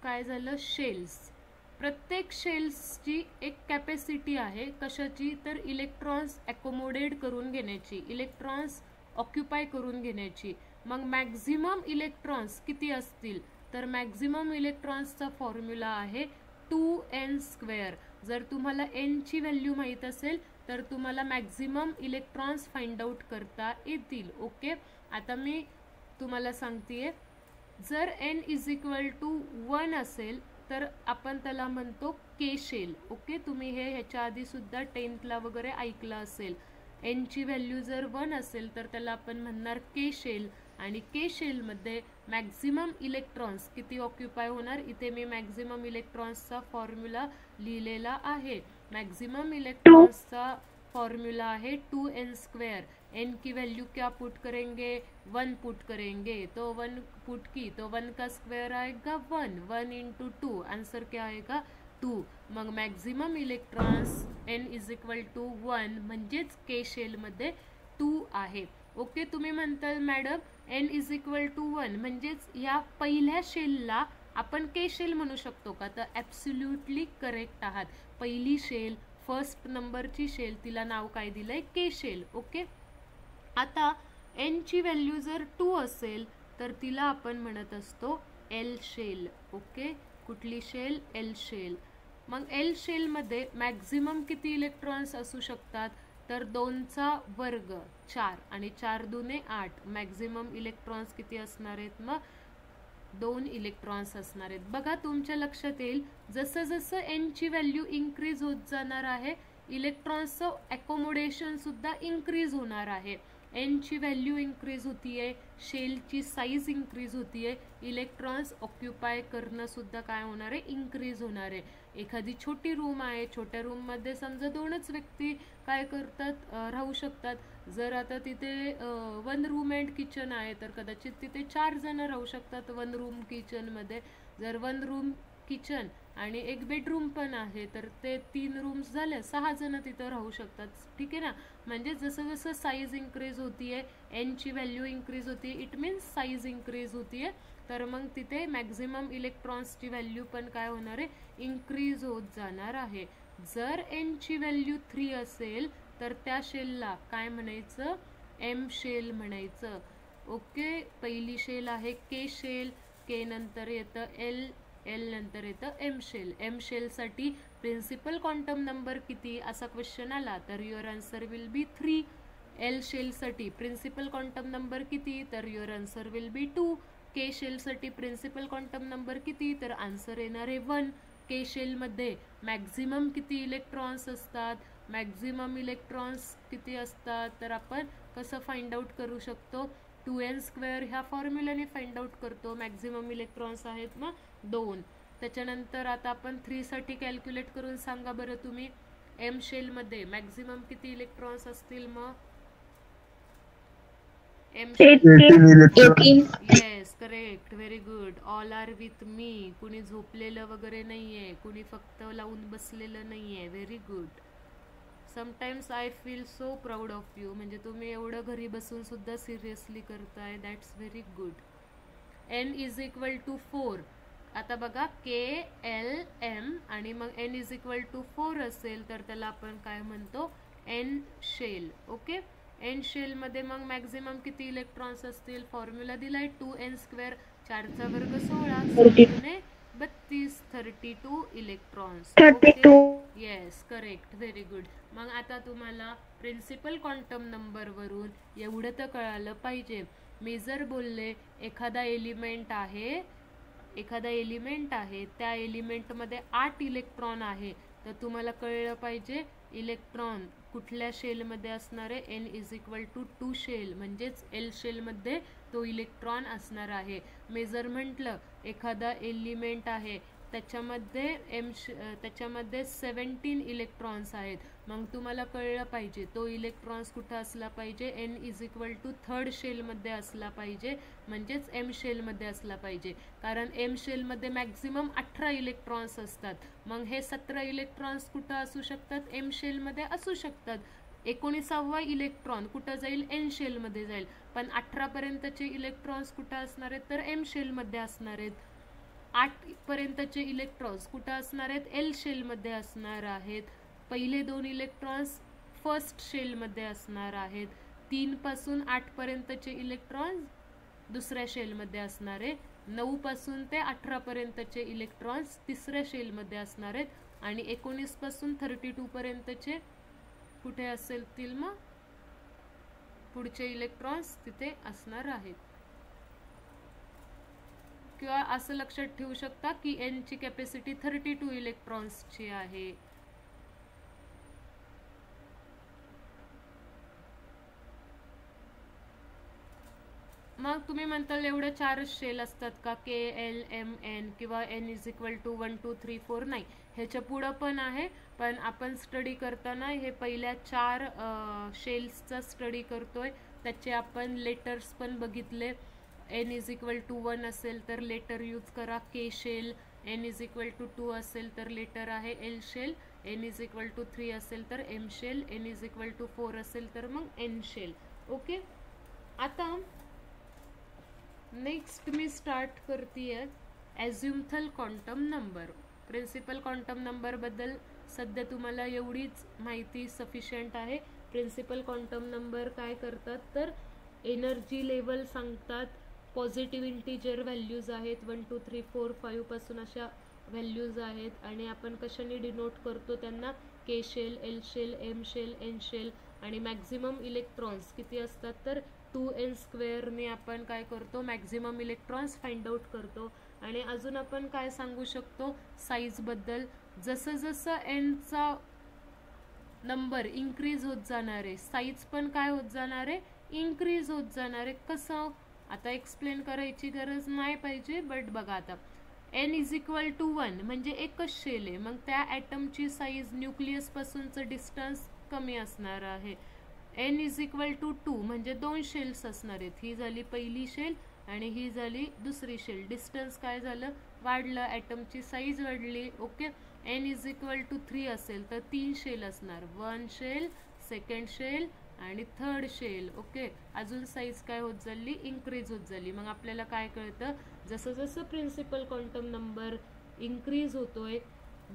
काय झालं, शेल्स. प्रत्येक शेल्सची एक कॅपॅसिटी आहे, कशाची, तर इलेक्ट्रॉन्स ॲकोमोडेट करून घेण्याची, इलेक्ट्रॉन्स ऑक्युपाय करून घेण्याची. मग मॅक्झिमम इलेक्ट्रॉन्स किती असतील, तर मॅक्झिमम इलेक्ट्रॉन्सचा फॉर्म्युला आहे 2n². जर तुम्हाला एनची व्हॅल्यू माहीत असेल तर तुम्हाला मॅक्झिमम इलेक्ट्रॉन्स फाइंड आउट करता येतील. ओके, आता मी तुम्हाला सांगतेय, जर एन इज इक्वल टू 1 असेल तर आपण त्याला म्हणतो के शेल. ओके, तुम्ही हे ह्याच्या आधी सुद्धा 10th ला वगैरे ऐकलं असेल. एनची व्हॅल्यू जर 1 असेल तर त्याला आपण म्हणणार के शेल, आणि के शेलमध्ये मॅक्झिमम इलेक्ट्रॉन्स किती ऑक्युपाय होणार, इथे मी मॅक्झिमम इलेक्ट्रॉन्सचा फॉर्म्युला लिहिलेला आहे. मॅक्झिमम इलेक्ट्रॉन्सचा फॉर्मूला है 2n²। n की वैल्यू क्या पुट करेंगे, 1 पुट करेंगे, तो 1 पुट की तो 1 का स्क्वायर आएगा 1, 1 × 2, आंसर क्या आएगा 2। मग मॅक्झिमम इलेक्ट्रॉन्स n = 1 म्हणजेच के शेलमध्ये 2 आहे। ओके, तुम्ही म्हणताल मॅडम n = 1 म्हणजेच या पहिल्या शेलला आपण के शेल म्हणू शकतो का, तर ॲब्सोल्युटली करेक्ट आहात। पहिली शेल, फर्स्ट नंबरची शेल, तिला नाव काय दिलंय, के शेल। ओके, आता n ची व्हॅल्यू जर 2 असेल तर तिला आपण म्हणत असतो एल शेल। ओके, कुठली शेल, एल शेल। मग एल शेलमध्ये मॅक्झिमम किती इलेक्ट्रॉन्स असू शकतात, तर 2चा वर्ग 4 आणि 4 दुने 8, मॅक्झिमम इलेक्ट्रॉन्स किती असणार आहेत, मग 2 इलेक्ट्रॉन्स असणार आहेत। बघा तुमच्या लक्षात येईल जसं जसं n ची व्हॅल्यू इन्क्रीज होत जाणार आहे, इलेक्ट्रॉन्सचं अकोमोडेशन सुद्धा इन्क्रीज होणार आहे। n ची व्हॅल्यू इन्क्रीज होतीये, शेलची साईज इन्क्रीज होतीये, इलेक्ट्रॉन्स ऑक्युपाय करणं सुद्धा काय होणार आहे, इन्क्रीज होणार आहे। एखादी छोटी रूम आहे, छोट्या रूममध्ये समजा 2च व्यक्ती काय करतात, राहू शकतात। जर आता तिथे 1 रूम अँड किचन आहे तर कदाचित तिथे 4 जण राहू शकतात 1 रूम किचनमध्ये। जर 1 रूम किचन आणि 1 बेडरूम पण आहे तर ते 3 रूम्स झाले, 6 जण तिथं राहू शकतात। ठीक आहे ना, म्हणजे जसं जसं साईज इन्क्रीज होतीये, n ची व्हॅल्यू इन्क्रीज होतीये, इट मीन्स साईज इन्क्रीज होतीये, तर मग तिथे मॅक्झिमम इलेक्ट्रॉन्सची व्हॅल्यू पण काय होणार आहे, इन्क्रीज होत जाणार आहे। जर n ची व्हॅल्यू 3 असेल तर त्या शेलला काय म्हणायचं, एम शेल म्हणायचं। ओके, पहिली शेल आहे के शेल, के नंतर येतं एल, एल नंतर येतं एम शेल। एम शेलसाठी प्रिन्सिपल क्वांटम नंबर किती असा क्वेश्चन आला तर your answer will be 3। L शेलसाठी प्रिन्सिपल क्वांटम नंबर किती, तर your answer will be 2। K शेलसाठी प्रिन्सिपल क्वांटम नंबर किती, तर आन्सर येणार आहे 1। के शेलमध्ये मॅक्झिमम किती इलेक्ट्रॉन्स असतात, मॅक्झिमम इलेक्ट्रॉन्स किती असतात, तर आपण कसं फाइंड आउट करू शकतो, 2n² ह्या फॉर्म्युलाने फाइंड आउट करतो। मॅक्झिमम इलेक्ट्रॉन्स आहेत मग 2। त्याच्यानंतर आता आपण 3 साठी कॅल्क्युलेट करून सांगा बरं तुम्ही, एम शेलमध्ये मॅक्झिमम किती इलेक्ट्रॉन्स असतील, मग M shell 18। Yes correct, very good, all are with me. कुणी झोपलेलं वगैरे नाहीये, कुणी फक्त लावून बसलेलं नाहीये, very good. Sometimes I feel so proud of you, म्हणजे तुम्ही एवढं घरी बसून सुद्धा सिरियसली करताय, दॅट्स व्हेरी गुड। n = 4, आता बघा के एल एम आणि मग n = 4 असेल तर त्याला आपण काय म्हणतो, एन शेल। ओके, एन शेलमध्ये मग मॅक्झिमम किती इलेक्ट्रॉन्स असतील, फॉर्म्युला दिलाय 2n², 4चा वर्ग 16, 16 32, 32 electrons. Okay, yes correct, very good. मग आता तुम्हाला प्रिन्सिपल क्वांटम नंबरवरून एवढं तर कळालं पाहिजे, मी जर बोलले एखादा एलिमेंट आहे, त्या एलिमेंटमध्ये 8 इलेक्ट्रॉन आहे, तर तुम्हाला कळलं पाहिजे इलेक्ट्रॉन कुठल्या शेलमध्ये असणार आहे, n = 2 शेल, म्हणजेच एल शेलमध्ये तो इलेक्ट्रॉन असणार आहे। मी जर म्हटलं एखादा एलिमेंट आहे त्याच्यामध्ये 17 इलेक्ट्रॉन्स आहेत, मग तुम्हाला कळलं पाहिजे तो इलेक्ट्रॉन्स कुठं असला पाहिजे, n = 3rd शेलमध्ये असला पाहिजे, म्हणजेच एम शेलमध्ये असला पाहिजे। कारण एम शेलमध्ये मॅक्झिमम 18 इलेक्ट्रॉन्स असतात, मग हे 17 इलेक्ट्रॉन्स कुठं असू शकतात, एम शेलमध्ये असू शकतात। 19वा इलेक्ट्रॉन कुठं जाईल, एन शेलमध्ये जाईल, पण 18 पर्यंतचे इलेक्ट्रॉन्स कुठं असणार आहेत, तर एम शेलमध्ये असणार आहेत। 8 पर्यंतचे इलेक्ट्रॉन्स कुठं असणार आहेत, एल शेलमध्ये असणार आहेत। पहिले 2 इलेक्ट्रॉन्स फर्स्ट शेलमध्ये असणार आहेत। 3 पासून 8 पर्यंतचे इलेक्ट्रॉन्स दुसऱ्या शेलमध्ये असणार आहेत। 9 पासून ते 18 पर्यंतचे इलेक्ट्रॉन्स तिसऱ्या शेलमध्ये असणार आहेत, आणि 19 पासून 32 पर्यंतचे कुठे असतील, मग पुढचे इलेक्ट्रॉन्स तिथे असणार आहेत। किंवा असं लक्षात ठेवू शकता की n ची कॅपॅसिटी 32 इलेक्ट्रॉन्सची आहे। मग तुम्ही म्हणताल एवढे 4 शेल असतात का, KLMN किंवा N इज इक्वल टू 1 2 3 4? नाही, ह्याच्या पुढं पण आहे. पण आपण स्टडी करताना हे पहिल्या 4 शेल्सचा स्टडी करतोय. त्याचे आपण लेटर्स पण बघितले. N इज इक्वल टू 1 असेल तर लेटर यूज करा K shell, N is equal to 2 असेल तर लेटर आहे L shell, N is equal to 3 असेल तर M shell, N is equal to 4 असेल तर मग N शेल. ओके, आता नेक्स्ट मी स्टार्ट करतीये azimuthal quantum number. Principal quantum number बद्दल सध्या तुम्हाला एवढीच माहिती सफिशियंट आहे. प्रिन्सिपल क्वांटम नंबर काय करतात तर एनर्जी लेवल सांगतात. पॉझिटिव्ह इंटिजर व्हॅल्यूज आहेत 1 2 3 4 5 पासून अशा व्हॅल्यूज आहेत. आणि आपण कशाने डिनोट करतो त्यांना, K shell, L shell, M shell, N shell. आणि मॅक्झिमम इलेक्ट्रॉन्स किती असतात तर 2n² ने आपण काय करतो, मॅक्झिमम इलेक्ट्रॉन्स फाइंड आउट करतो. आणि अजून आपण काय सांगू शकतो साईज बद्दल, जसं जसं nचा नंबर इन्क्रीज होत जाणार आहे साईज पण काय होत जाणार आहे, इन्क्रीज होत जाणार आहे. कसं आता एक्सप्लेन करायची गरज नाही पाहिजे, बट बघा आता n इज इक्वल टू 1 म्हणजे एकच शेल आहे, मग त्या ॲटमची साईज न्यूक्लियस पासूनचं डिस्टन्स कमी असणार आहे. n इज इक्वल टू 2 म्हणजे 2 शेल्स असणार आहेत. ही झाली पहिली शेल आणि ही झाली दुसरी शेल. डिस्टन्स काय झालं, वाढलं, ॲटमची साईज वाढली. Okay, n is equal to 3 असेल तर 3 शेल असणार, 1 शेल, सेकंड शेल आणि थर्ड शेल. ओके, अजून साईज काय होत चालली, इन्क्रीज होत झाली. मग आपल्याला काय कळतं, जसं जसं प्रिन्सिपल क्वांटम नंबर इन्क्रीज होतोय,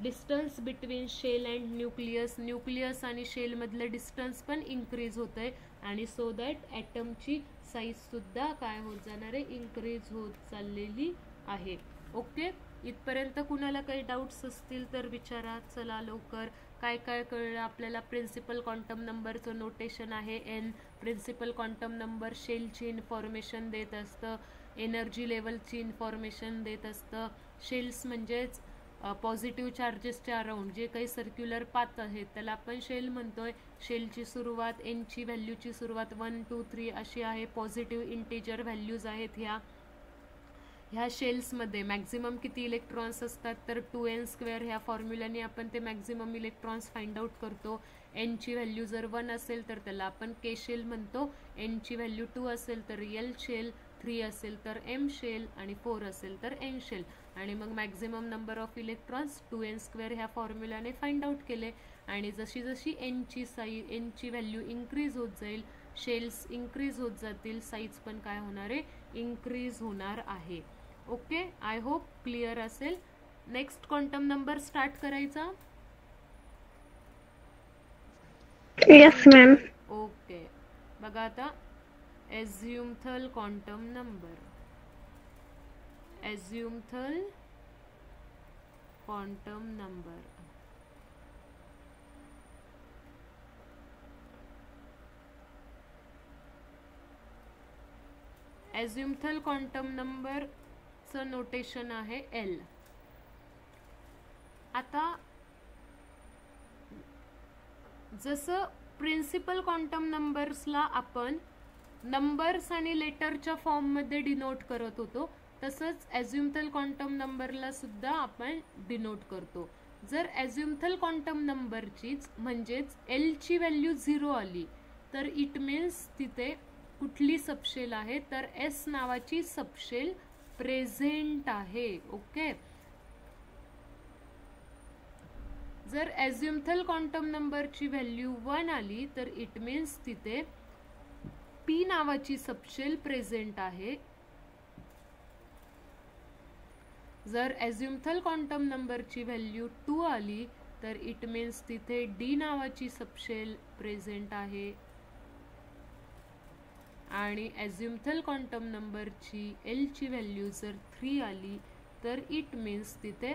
distance between shell and nucleus, nucleus आणि शेलमधलं डिस्टन्स पण इन्क्रीज होत आहे. आणि सो दॅट ॲटमची साईजसुद्धा काय होत जाणार आहे, इन्क्रीज होत चाललेली आहे. ओके, इथपर्यंत कुणाला काही डाऊट्स असतील तर विचारा. चला लवकर, काय काय कळलं आपल्याला. प्रिन्सिपल क्वांटम नंबरचं नोटेशन आहे N. प्रिन्सिपल क्वांटम नंबर शेलची इन्फॉर्मेशन देत असतं, एनर्जी लेवलची इन्फॉर्मेशन देत असतं. शेल्स म्हणजेच पॉझिटिव्ह चार्जेसच्या अराउंड जे काही सर्क्युलर पाथ आहेत त्याला आपण शेल म्हणतोय. शेलची सुरुवात, एनची व्हॅल्यूची सुरुवात 1 2 3 अशी आहे. पॉझिटिव्ह इंटिजर व्हॅल्यूज आहेत ह्या शेल्समध्ये. मॅक्झिमम किती इलेक्ट्रॉन्स असतात तर 2n². ह्या फॉर्म्युलाने आपण ते मॅक्झिमम इलेक्ट्रॉन्स फाइंड आउट करतो. एनची व्हॅल्यू जर 1 असेल तर त्याला आपण K शेल म्हणतो, एनची व्हॅल्यू 2 असेल तर L शेल, 3 असेल तर M शेल आणि 4 असेल तर N शेल. आणि मग maximum number of electrons 2n² ह्या फॉर्म्युलाने फाइंड आउट केले. आणि जशी जशी एनची व्हॅल्यू इन्क्रीज होत जाईल, शेल्स इन्क्रीज होत जातील, साईज पण काय होणार आहे, इन्क्रीज होणार आहे. ओके, आय होप क्लिअर असेल. नेक्स्ट क्वांटम नंबर स्टार्ट करायचा. Yes ma'am. ओके, बघा आता azimuthal quantum number. Azimuthal quantum number. Azimuthal quantum नंबरचं नोटेशन आहे L. आता जसं प्रिन्सिपल क्वांटम नंबर्सला आपण नंबर्स आणि लेटरच्या फॉर्ममध्ये डिनोट करत होतो, तसंच ॲझ्युमथल क्वांटम नंबरला सुद्धा आपण डिनोट करतो. जर ॲझ्युमथल क्वांटम नंबरचीच म्हणजेच Lची व्हॅल्यू 0 आली तर इट मीन्स तिथे कुठली सबशेल आहे तर S नावाची सबशेल प्रेझेंट आहे. ओके, जर ॲझ्युमथल क्वांटम नंबरची व्हॅल्यू 1 आली तर इट मीन्स तिथे P नावाची सबशेल प्रेझेंट आहे. जर ॲझ्युमथल क्वांटम नंबरची व्हॅल्यू 2 आली तर इट मीन्स तिथे D नावाची सबशेल प्रेझेंट आहे. आणि ॲझ्युमथल क्वांटम नंबरची Lची व्हॅल्यू जर 3 आली तर इट मीन्स तिथे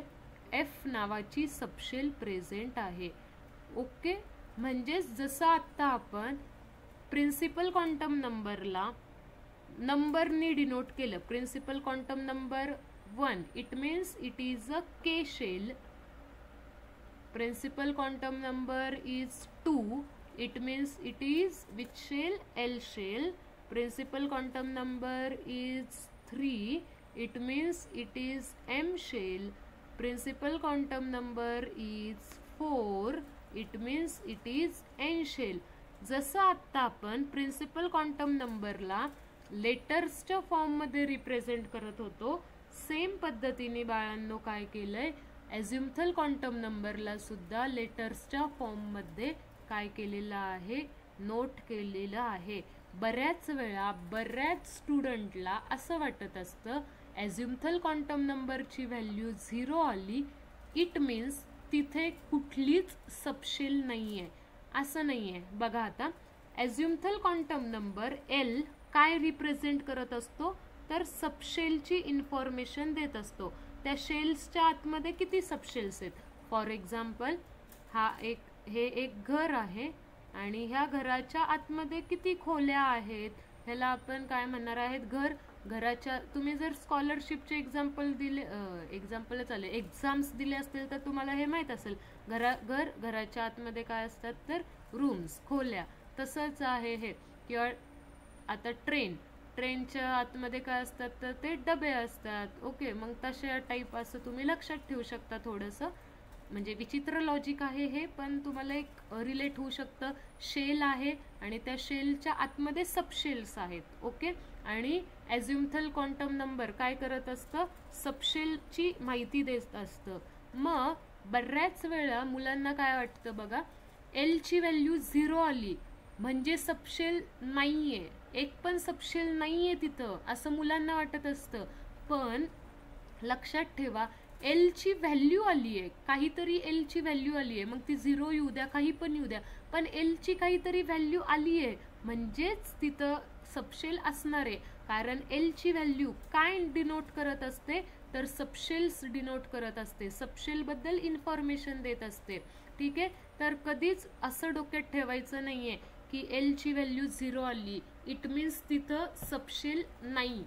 F नावाची सबशेल प्रेझेंट आहे. ओके, म्हणजेच जसं आत्ता आपण प्रिन्सिपल क्वांटम नंबरला नंबरनी डिनोट केलं, principal quantum number 1 it means it is a K shell. Principal quantum number is 2 it means it is which shell, L shell. principal quantum number is 3, it means it is M shell. Principal quantum number is 4, it means it is N shell. जसं आत्ता आपण प्रिन्सिपल क्वांटम नंबरला लेटर्सच्या फॉर्ममध्ये रिप्रेझेंट करत होतो, सेम पद्धतीने बाळांनो काय केलंय, ॲझ्युमथल क्वांटम नंबरला सुद्धा लेटर्सच्या फॉर्ममध्ये काय केलेलं आहे, नोट केलेलं आहे. बऱ्याच वेळा बऱ्याच स्टुडंटला असं वाटत असतं ॲझ्युमथल क्वांटम नंबरची व्हॅल्यू 0 आली, इट मीन्स तिथे कुठलीच सबशेल नाही आहे. असं नाही आहे. बघा आता ॲझ्युमथल क्वांटम नंबर एल काय रिप्रेझेंट करत असतो, तर सबशेलची इन्फॉर्मेशन देत असतो. त्या शेल्सच्या आतमध्ये किती सबशेल्स आहेत. फॉर एक्झाम्पल हे एक घर आहे आणि ह्या घराच्या आतमध्ये किती खोल्या आहेत, ह्याला आपण काय म्हणणार आहेत, घराच्या. तुम्ही जर स्कॉलरशिपचे एक्झाम्स दिले असतील तर तुम्हाला हे माहीत असेल, घराच्या आतमध्ये काय असतात, तर रूम्स, खोल्या. तसंच आहे हे. किंवा आता ट्रेनच्या आतमध्ये काय असतात, तर ते डबे असतात. ओके, मग तशा टाईप असं तुम्ही लक्षात ठेवू शकता. थोडंसं म्हणजे विचित्र लॉजिक आहे हे, पण तुम्हाला एक रिलेट होऊ शकतं. शेल आहे आणि त्या शेलच्या आतमध्ये सबशेल्स आहेत. ओके, आणि ॲझ्युमथल क्वांटम नंबर काय करत असतं, सबशेलची माहिती देत असतं. मग बऱ्याच वेळा मुलांना काय वाटतं बघा, एलची व्हॅल्यू 0 आली म्हणजे सबशेल नाहीये, एक पण सबशेल नाहीये तिथं, असं मुलांना वाटत असतं. पण लक्षात ठेवा, एलची व्हॅल्यू आली आहे, काहीतरी एलची व्हॅल्यू आली आहे, मग ती 0 येऊ द्या, काही पण येऊ द्या, पण एलची काहीतरी व्हॅल्यू आली आहे म्हणजेच तिथं सबशेल असणार आहे. कारण एलची व्हॅल्यू काय डिनोट करत असते, तर सबशेल्स डिनोट करत असते, सबशेल बद्दल इन्फॉर्मेशन देत असते. ठीक आहे, तर कधीच असं डोक्यात ठेवायचं नाहीये की एलची व्हॅल्यू 0 आली इट मीन्स तिथं सबशेल नाही,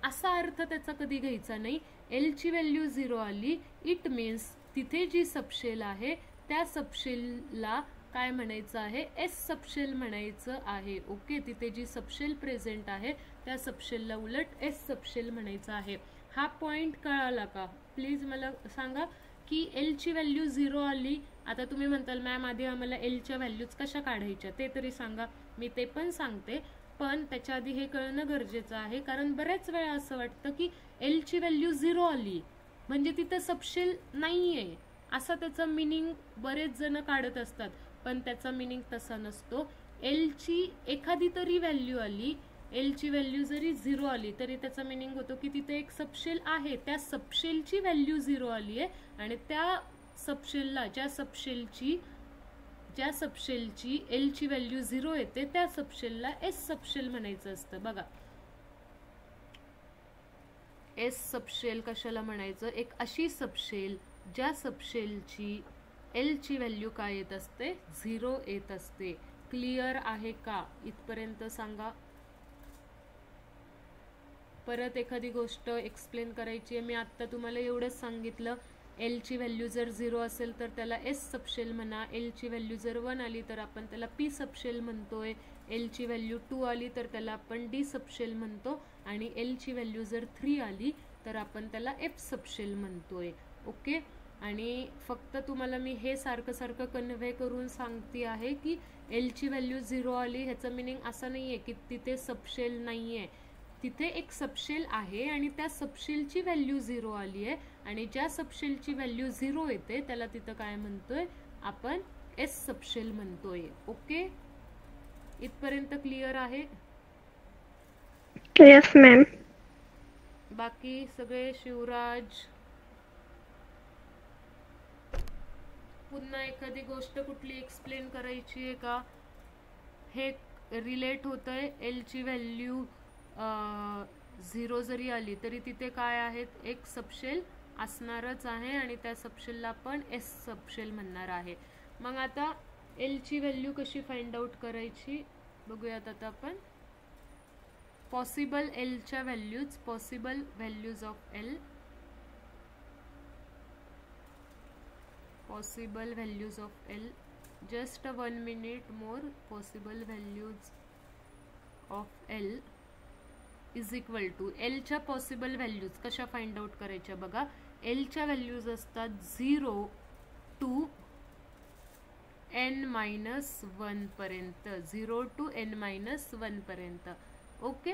असा अर्थ त्याचा कधी घ्यायचा नाही. एलची व्हॅल्यू 0 आली इट मीन्स तिथे जी सबशेल आहे त्या सबशेलला काय म्हणायचं आहे, एस सबशेल म्हणायचं आहे. ओके, तिथे जी सबशेल प्रेझेंट आहे त्या सबशेलला उलट एस सबशेल म्हणायचं आहे. हा पॉइंट कळाला का? प्लीज मला सांगा की एलची व्हॅल्यू 0 आली. आता तुम्ही म्हणताल मॅम आधी आम्हाला एलच्या व्हॅल्यूज कशा काढायच्या ते तरी सांगा. मी ते पण सांगते, पण त्याच्या आधी हे कळणं गरजेचं आहे. कारण बऱ्याच वेळा असं वाटतं की एलची व्हॅल्यू 0 आली म्हणजे तिथं सबशेल नाहीये, असा त्याचा मिनिंग बरेच जण काढत असतात. पण त्याचा मिनिंग तसा नसतो. एलची एखादी तरी व्हॅल्यू आली, एलची व्हॅल्यू जरी 0 आली तरी त्याचा मिनिंग होतो की तिथे एक सबशेल आहे, त्या सबशेलची व्हॅल्यू 0 आली आहे आणि त्या सबशेलला ज्या सबशेलची एलची व्हॅल्यू 0 येते त्या सबशेलला एस सबशेल म्हणायचं असतं. बघा, एस सबशेल कशाला म्हणायचं, एक अशी सबशेल ज्या सबशेलची एलची व्हॅल्यू काय येत असते, 0 येत असते. क्लिअर आहे का इथपर्यंत सांगा. परत एखादी गोष्ट एक्सप्लेन करायची आहे. मी आत्ता तुम्हाला एवढंच सांगितलं, एलची व्हॅल्यू जर 0 असेल तर त्याला एस सबशेल म्हणा, एलची व्हॅल्यू जर 1 आली तर आपण त्याला पी सबशेल म्हणतोय, एलची व्हॅल्यू 2 आली तर त्याला आपण डी सबशेल म्हणतो आणि एलची व्हॅल्यू जर 3 आली तर आपण त्याला एफ सबशेल म्हणतोय. ओके, आणि फक्त तुम्हाला मी हे सारखं कन्व्हे करून सांगते आहे की एलची व्हॅल्यू 0 आली ह्याचं मिनिंग असं नाही आहे की तिथे सबशेल नाही आहे, तिथे एक सबशेल आहे आणि त्या सबशेलची व्हॅल्यू 0 आली आहे आणि ज्या सबशेलची व्हॅल्यू 0 येते त्याला तिथं काय म्हणतोय आपण, एस सबशेल म्हणतोय. ओके, इथपर्यंत क्लिअर आहे? Yes ma'am. बाकी सगळे शिवराज, पुन्हा एखादी गोष्ट कुठली एक्सप्लेन करायची आहे का? हे रिलेट होतंय, एलची व्हॅल्यू 0 जरी आली तरी तिथे काय आहेत, एक सबशेल असणारच आहे आणि त्या सबशेलला आपण एस सबशेल म्हणणार आहे. मग आता एलची व्हॅल्यू कशी फाइंड आउट करायची बघूयात. आता आपण पॉसिबल एलच्या values, possible values of L, possible values of L, just 1 minute more, possible values of L is equal to एलच्या पॉसिबल व्हॅल्यूज कशा फाइंड आउट करायच्या बघा. एलच्या व्हॅल्यूज असतात 0 to n-1 पर्यंत, 0 to n-1 पर्यंत. ओके,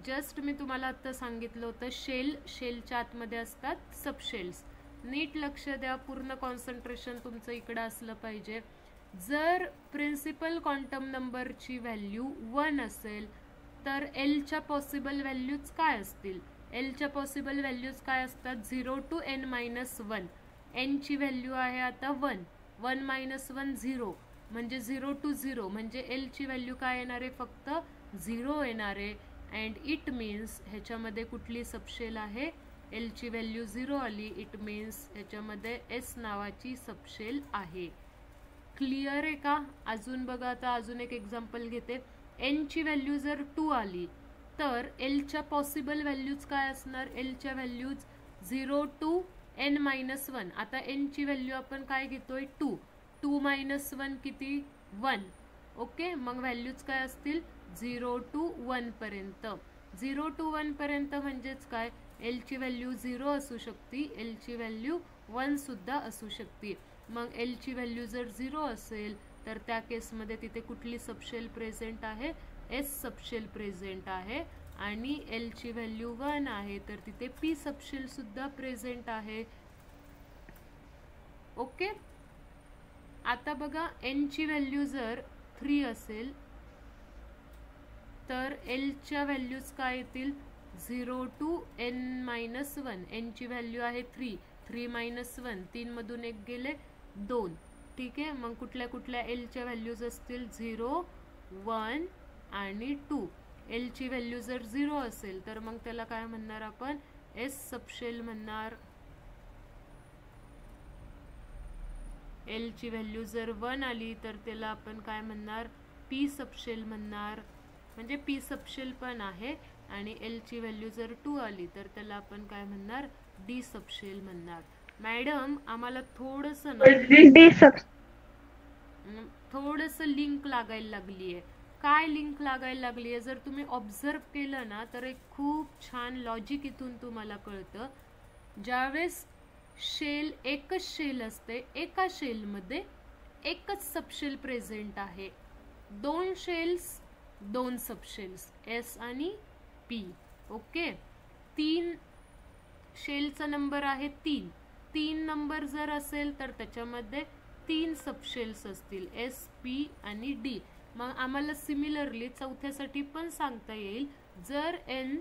जस्ट मी तुम्हाला आता सांगितलं होतं शेलच्या आतमध्ये असतात सबशेल्स. नीट लक्ष द्या, पूर्ण कॉन्सन्ट्रेशन तुमचं इकडं असलं पाहिजे. जर प्रिन्सिपल क्वांटम नंबरची व्हॅल्यू 1 असेल तर एलच्या पॉसिबल व्हॅल्यूज काय असतील? एलच्या पॉसिबल व्हॅल्यूज काय असतात? 0 to n-1. एनची व्हॅल्यू आहे आता 1, 1 - 1 0, म्हणजे 0 to 0, म्हणजे एलची व्हॅल्यू काय येणार आहे? फक्त 0 येणार आहे. अँड इट मीन्स ह्याच्यामध्ये कुठली सबशेल आहे? एलची व्हॅल्यू 0 आली, इट मीन्स ह्याच्यामध्ये एस नावाची सबशेल आहे. क्लिअर आहे का? अजून बघा, आता अजून एक एक्झाम्पल घेते. एनची व्हॅल्यू जर 2 आली तर एलच्या पॉसिबल व्हॅल्यूज काय असणार? एलच्या व्हॅल्यूज 0 to n-1. आता एनची व्हॅल्यू आपण काय घेतोय? 2. 2 - 1 किती? 1. ओके, मग व्हॅल्यूज काय असतील? 0 to 1 पर्यंत. 0 to 1 पर्यंत म्हणजेच काय? एलची व्हॅल्यू 0 असू शकते, एलची व्हॅल्यू 1 सुद्धा असू शकते. मग एलची व्हॅल्यू जर 0 असेल तर त्या केसमध्ये तिथे कुठली सबशेल प्रेझेंट आहे? एस सबशेल प्रेझेंट आहे. आणि एलची व्हॅल्यू 1 आहे तर तिथे पी सबशेल सुद्धा प्रेझेंट आहे. ओके, आता बघा, एनची व्हॅल्यू जर 3 असेल तर एलच्या व्हॅल्यूज काय येतील? 0 to n-1. एनची व्हॅल्यू आहे 3, 3 - 1, 3 मधून 1 गेले 2. ठीक आहे, मग कुठल्या कुठल्या एलच्या व्हॅल्यूज असतील? 0, 1 आणि 2. एलची व्हॅल्यू जर 0 असेल तर मग त्याला काय म्हणणार आपण? एस सबशेल म्हणणार. एलची व्हॅल्यू जर 1 आली तर त्याला आपण काय म्हणणार? पी सबशेल म्हणणार, म्हणजे पी सबशेल पण आहे. आणि एलची व्हॅल्यू जर 2 आली तर त्याला आपण काय म्हणणार? डी सबशेल म्हणणार. मॅडम, आम्हाला थोडंसं लिंक लागायला लागली आहे. काय लिंक लागायला लागली आहे? जर तुम्ही ऑब्झर्व केलं ना तर एक खूप छान लॉजिक इथून तुम्हाला कळतं. ज्यावेळेस एकच शेल असते, एका शेलमध्ये एकच सबशेल प्रेझेंट आहे. 2 शेल्स 2 सबशेल्स, एस आणि पी. ओके, 3 शेलचा नंबर आहे 3. 3 नंबर जर असेल तर त्याच्यामध्ये 3 सबशेल्स असतील, एस, पी आणि डी. मग आम्हाला सिमिलरली चौथ्यासाठी पण सांगता येईल, जर एन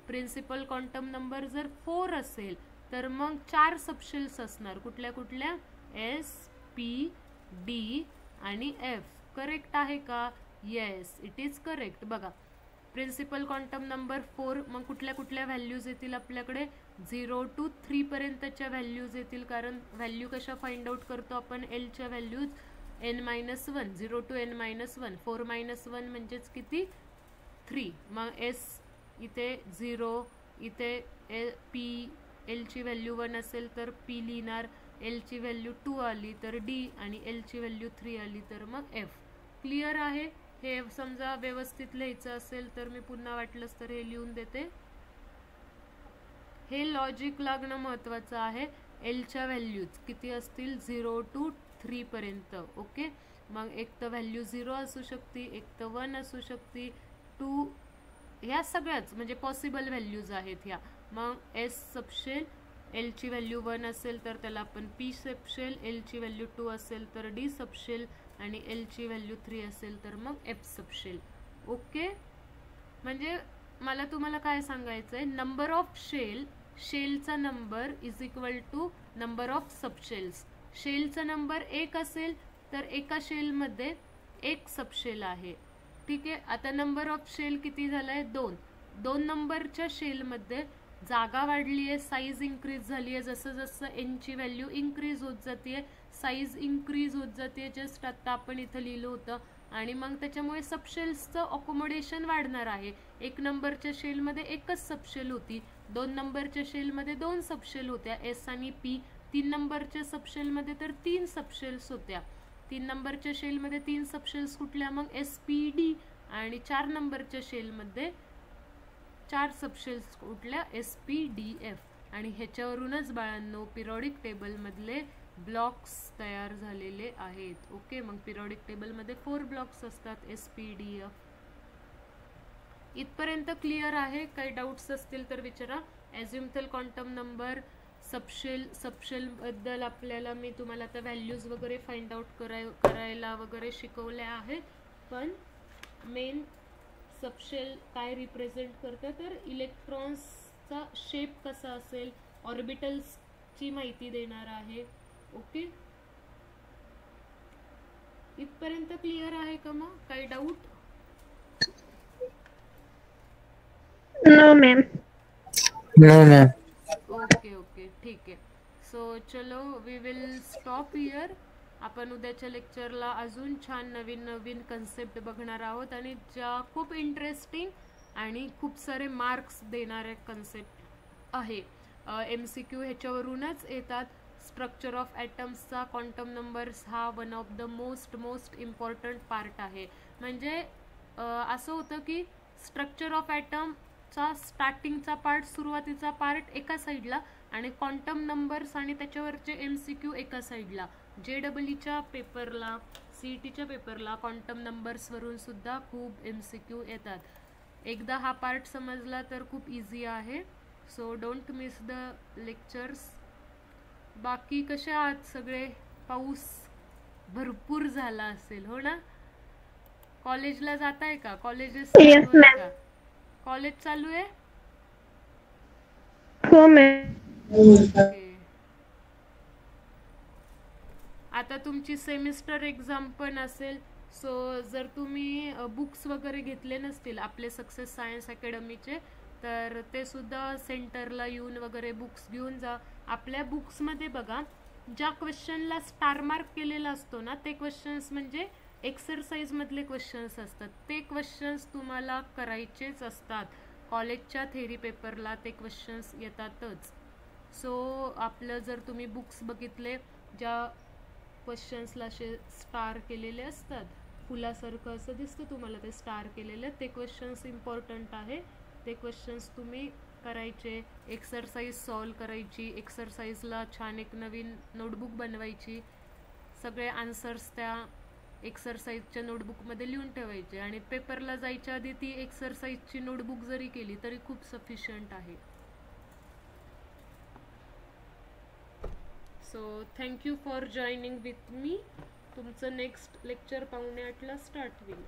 प्रिन्सिपल क्वांटम नंबर जर 4 असेल तर मग 4 सबशेल्स असणार. कुठल्या कुठल्या? एस, पी, डी आणि एफ. करेक्ट आहे का? Yes, it is correct. बघा, प्रिन्सिपल क्वांटम नंबर 4, मग कुठल्या कुठल्या व्हॅल्यूज येतील आपल्याकडे? 0 to 3 पर्यंतच्या व्हॅल्यूज येतील, कारण व्हॅल्यू कशा फाइंड आउट करतो आपण? एलच्या व्हॅल्यूज n-1, 0 to n-1. 4 - 1 म्हणजेच किती? 3. मग एस इथे 0, इथे पी. एलची व्हॅल्यू 1 असेल तर पी लिहिणार, एलची व्हॅल्यू 2 आली तर डी, आणि एलची व्हॅल्यू 3 आली तर मग एफ. क्लिअर आहे? हे समजा व्यवस्थित लिहायचं असेल तर मी पुन्हा वाटलंच तर हे लिहून देते. हे लॉजिक लागणं महत्वाचं आहे. एलच्या व्हॅल्यूज किती असतील? 0 to 3 पर्यंत. ओके, मग एक तर व्हॅल्यू 0 असू शकते, एक तर 1 असू शकते, 2, ह्या सगळ्याच म्हणजे पॉसिबल व्हॅल्यूज आहेत ह्या. मग एस सबशेल, एलची व्हॅल्यू 1 असेल तर त्याला आपण पी सबशेल, एलची व्हॅल्यू 2 असेल तर डी सबशेल, आणि एलची व्हॅल्यू 3 असेल तर मग एफ सबशेल. ओके, म्हणजे मला तुम्हाला काय सांगायचं आहे? नंबर ऑफ शेलचा number is equal to number of subshells. शेलचा नंबर 1 असेल तर एका शेलमध्ये 1 सबशेल आहे. ठीक आहे, आता नंबर ऑफ शेल किती झालाय? 2. 2 नंबरच्या शेलमध्ये जागा वाढली आहे, साईज इन्क्रीज झाली आहे. जसं जसं एनची व्हॅल्यू इन्क्रीज होत जाते, साईज इन्क्रीज होत जाते. जस्ट आता आपण इथं लिहिलं होतं. आणि मग त्याच्यामुळे सबशेल्सचं अकोमोडेशन वाढणार आहे. 1 नंबरच्या शेलमध्ये 1च सबशेल होती, 2 नंबरच्या शेलमध्ये 2 सबशेल होत्या, एस आणि पी. 3 नंबरच्या सबशेलमध्ये तर 3 सबशेल्स होत्या. 3 नंबरच्या शेलमध्ये 3 सबशेल्स कुठल्या? मग एस, पी, डी. आणि 4 नंबरच्या शेलमध्ये 4 सबशेल्स कुठल्या, SPDF. आणि ह्याच्यावरूनच बाळांनो पिरियडिक टेबलमधले ब्लॉक्स तयार झालेले आहेत. ओके, मग पिरियडिक टेबलमध्ये 4 ब्लॉक्स असतात SPDF. इथपर्यंत क्लिअर आहे? काही डाऊट्स असतील तर विचारा. ॲझ्युमथल क्वांटम नंबर, सबशेल बद्दल आपल्याला मी तुम्हाला आता व्हॅल्यूज वगैरे फाइंड आउट करायला वगैरे शिकवल्या आहेत. पण मेन सबशेल काय रिप्रेझेंट करतं तर इलेक्ट्रॉन्सचा शेप कसा असेल, ऑर्बिटल्सची माहिती देणार आहे. ओके, इथपर्यंत क्लिअर आहे का? मग काही doubt? No, ma'am. No, ma'am. Okay okay, ठीक आहे. सो चलो, वी विल स्टॉप हियर. आपण उद्याच्या लेक्चरला अजून छान नवीन नवीन कन्सेप्ट बघणार आहोत आणि ज्या खूप इंटरेस्टिंग आणि खूप सारे मार्क्स देणारे कन्सेप्ट आहे. MCQ ह्याच्यावरूनच येतात. स्ट्रक्चर ऑफ ॲटम्सचा क्वांटम नंबर्स हा one of the most important part आहे. म्हणजे असं होतं की स्ट्रक्चर ऑफ ॲटमचा स्टार्टिंगचा पार्ट, सुरुवातीचा पार्ट एका साईडला आणि क्वांटम नंबर्स आणि त्याच्यावरचे MCQ एका साईडला. JEEच्या पेपरला, CETच्या पेपरला क्वांटम नंबर्सवरून सुद्धा खूप MCQ येतात. एकदा हा पार्ट समजला तर खूप इझी आहे. So don't miss the lectures. बाकी कसे आहात सगळे? पाऊस भरपूर झाला असेल हो ना? कॉलेजला जाताय का? कॉलेजेस Yes, चालू आहे ma'am. का? कॉलेज चालू आहे? हो मॅम. ओके. आता तुमची सेमिस्टर एक्झाम पण असेल. सो जर तुम्ही बुक्स वगैरे घेतले नसतील आपले सक्सेस सायन्स अकॅडमीचे, तर ते सुद्धा सेंटरला येऊन वगैरे बुक्स घेऊन जा. आपल्या बुक्समध्ये बघा, ज्या क्वेश्चनला स्टार मार्क केलेला असतो ना, ते क्वेश्चन्स म्हणजे एक्सरसाइजमधले क्वेश्चन्स असतात. ते क्वेश्चन्स तुम्हाला करायचेच असतात. कॉलेजच्या थेरी पेपरला ते क्वेश्चन्स येतातच. सो आपलं जर तुम्ही बुक्स बघितले, ज्या क्वेश्चन्सला असे स्टार केलेले असतात, फुलासारखं असं दिसतं तुम्हाला ते स्टार केलेले, ते क्वेश्चन्स इम्पॉर्टंट आहे. ते क्वेश्चन्स तुम्ही करायचे, एक्सरसाइज सॉल्व करायची, एक्सरसाइजला छान एक नवीन नोटबुक बनवायची, सगळे आन्सर्स त्या एक्सरसाइजच्या नोटबुकमध्ये लिहून ठेवायचे आणि पेपरला जायच्या आधी ती एक्सरसाइजची नोटबुक जरी केली तरी खूप सफिशियंट आहे. So thank you for joining with me. तुमचं नेक्स्ट लेक्चर 7:45 स्टार्ट होईल.